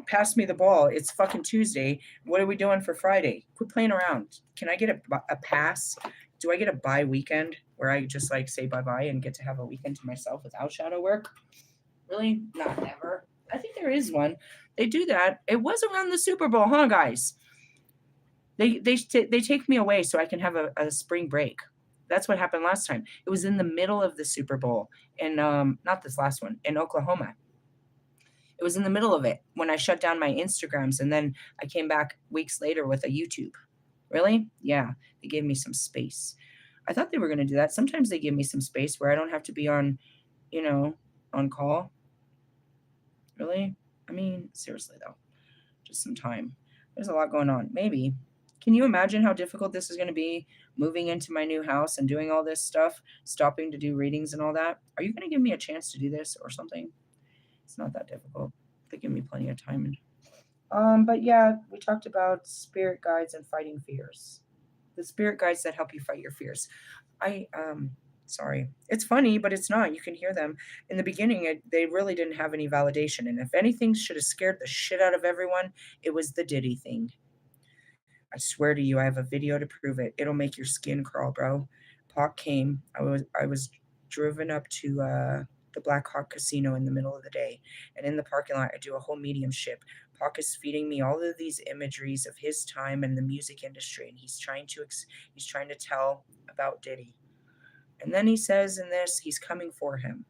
Pass me the ball. It's fucking Tuesday. What are we doing for Friday? Quit playing around. Can I get a pass? Do I get a bye weekend where I just like say bye-bye and get to have a weekend to myself without shadow work? Really? Not ever. I think there is one. They do that. It was around the Super Bowl, huh, guys? They take me away so I can have a spring break. That's what happened last time. It was in the middle of the Super Bowl, and not this last one, in Oklahoma. It was in the middle of it when I shut down my Instagrams, and then I came back weeks later with a YouTube. Really? Yeah, they gave me some space. I thought they were going to do that. Sometimes they give me some space where I don't have to be on, on call. Really? I mean, seriously, though. Just some time. There's a lot going on. Maybe. Can you imagine how difficult this is going to be, moving into my new house and doing all this stuff, stopping to do readings and all that? Are you going to give me a chance to do this or something? It's not that difficult. They give me plenty of time. But yeah, we talked about spirit guides and fighting fears. The spirit guides that help you fight your fears. Sorry. It's funny, but it's not. You can hear them. In the beginning, they really didn't have any validation. And if anything should have scared the shit out of everyone, it was the Diddy thing. I swear to you, I have a video to prove it. It'll make your skin crawl, bro. Pac came. I was driven up to the Black Hawk Casino in the middle of the day. And in the parking lot, I do a whole mediumship. Pac is feeding me all of these imageries of his time in the music industry. And he's trying to tell about Diddy. And then he says in this, he's coming for him.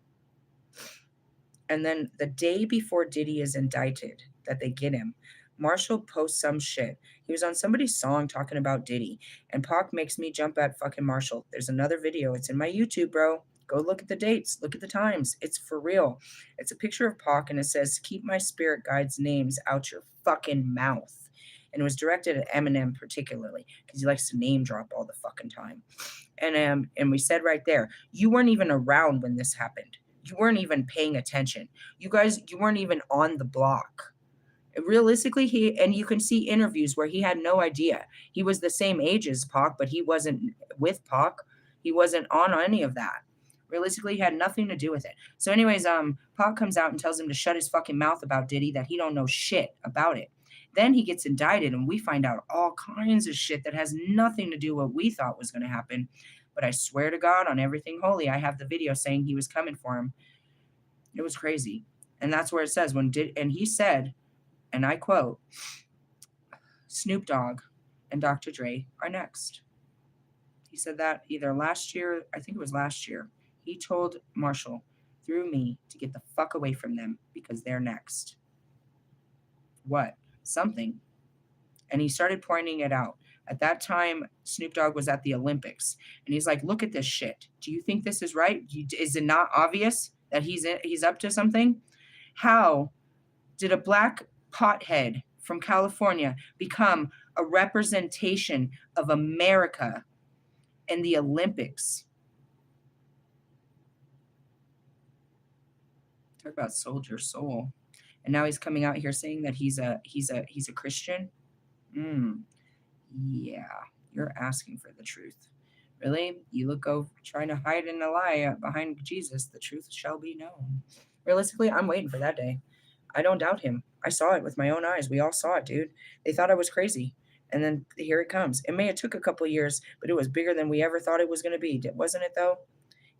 And then the day before Diddy is indicted, that they get him, Marshall posts some shit. He was on somebody's song talking about Diddy, and Pac makes me jump at fucking Marshall. There's another video. It's in my YouTube, bro. Go look at the dates. Look at the times. It's for real. It's a picture of Pac, and it says, "Keep my spirit guides' names out your fucking mouth." And it was directed at Eminem particularly because he likes to name drop all the fucking time. And we said right there, you weren't even around when this happened. You weren't even paying attention. You weren't even on the block. Realistically, and you can see interviews where he had no idea. He was the same age as Pac, but he wasn't with Pac. He wasn't on any of that. Realistically, he had nothing to do with it. So anyways, Pac comes out and tells him to shut his fucking mouth about Diddy, that he don't know shit about it. Then he gets indicted, and we find out all kinds of shit that has nothing to do with what we thought was going to happen. But I swear to God, on everything holy, I have the video saying he was coming for him. It was crazy. And that's where it says, and he said, and I quote, "Snoop Dogg and Dr. Dre are next." He said that either last year, I think it was last year. He told Marshall, through me, to get the fuck away from them because they're next. What? Something. And he started pointing it out. At that time, Snoop Dogg was at the Olympics, and he's like, "Look at this shit. Do you think this is right? Is it not obvious that he's up to something? How did a black pothead from California become a representation of America in the Olympics?" Talk about soldier soul. And now he's coming out here saying that he's a Christian. Yeah, you're asking for the truth. Really? You look over trying to hide in a lie behind Jesus, the truth shall be known. Realistically, I'm waiting for that day. I don't doubt him. I saw it with my own eyes. We all saw it, dude. They thought I was crazy. And then here it comes. It may have took a couple of years, but it was bigger than we ever thought it was going to be. Wasn't it, though?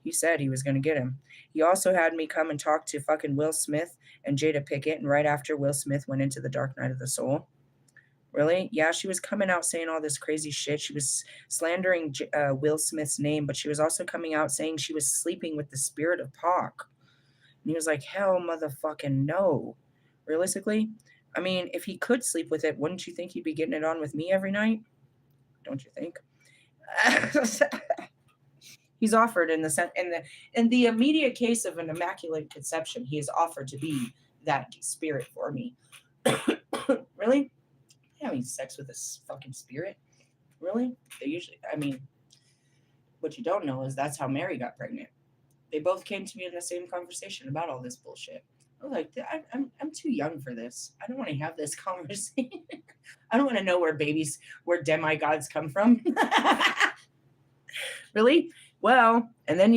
He said he was going to get him. He also had me come and talk to fucking Will Smith and Jada Pinkett, and right after Will Smith went into the Dark Night of the Soul. Really? Yeah, she was coming out saying all this crazy shit. She was slandering Will Smith's name, but she was also coming out saying she was sleeping with the spirit of Pac. And he was like, hell motherfucking no. Realistically, I mean, if he could sleep with it, wouldn't you think he'd be getting it on with me every night? Don't you think? He's offered in the immediate case of an immaculate conception, he is offered to be that spirit for me. Really? Having sex with this fucking spirit? Really? They usually, I mean, what you don't know is that's how Mary got pregnant. They both came to me in the same conversation about all this bullshit. I was like, I'm too young for this. I don't want to have this conversation. I don't want to know where demigods come from. Really? Well, and then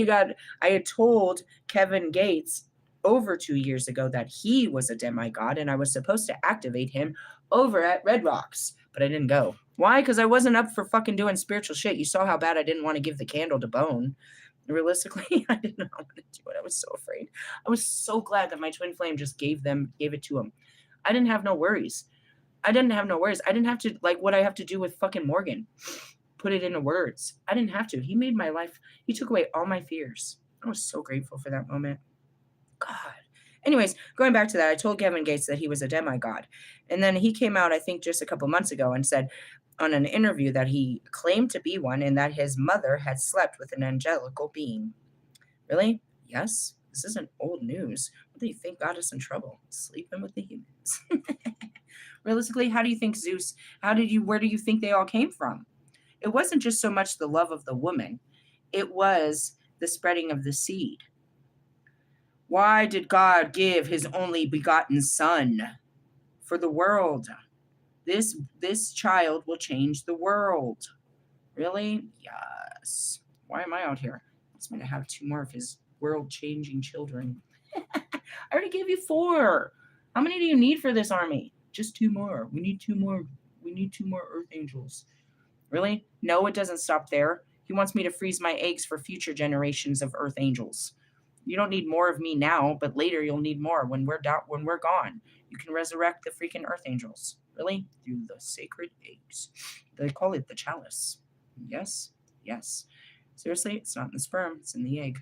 I had told Kevin Gates over 2 years ago that he was a demigod, and I was supposed to activate him over at Red Rocks, but I didn't go. Why? Because I wasn't up for fucking doing spiritual shit. You saw how bad I didn't want to give the candle to Bone. Realistically, I did not want to do it. I was so afraid. I was so glad that my twin flame just gave it to him. I didn't have no worries. I didn't have to, like, what I have to do with fucking Morgan. Put it into words. I didn't have to. He made my life, he took away all my fears. I was so grateful for that moment. God. Anyways, going back to that, I told Kevin Gates that he was a demigod. And then he came out, I think, just a couple months ago and said on an interview that he claimed to be one and that his mother had slept with an angelical being. Really? Yes? This isn't old news. What do you think got us in trouble? Sleeping with the humans. Realistically, how do you think Zeus, where do you think they all came from? It wasn't just so much the love of the woman. It was the spreading of the seed. Why did God give his only begotten son? For the world. This child will change the world. Really? Yes. Why am I out here? It's going to have 2 more of his world-changing children. I already gave you 4. How many do you need for this army? Just 2 more. We need 2 more. We need 2 more Earth Angels. Really? No, it doesn't stop there. He wants me to freeze my eggs for future generations of Earth Angels. You don't need more of me now, but later you'll need more when we're gone. You can resurrect the freaking Earth Angels. Really? Through the sacred eggs. They call it the chalice. Yes? Yes. Seriously, it's not in the sperm, it's in the egg.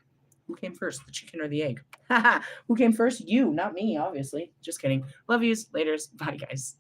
Who came first, the chicken or the egg? Haha, who came first? You, not me, obviously. Just kidding. Love yous. Laters. Bye, guys.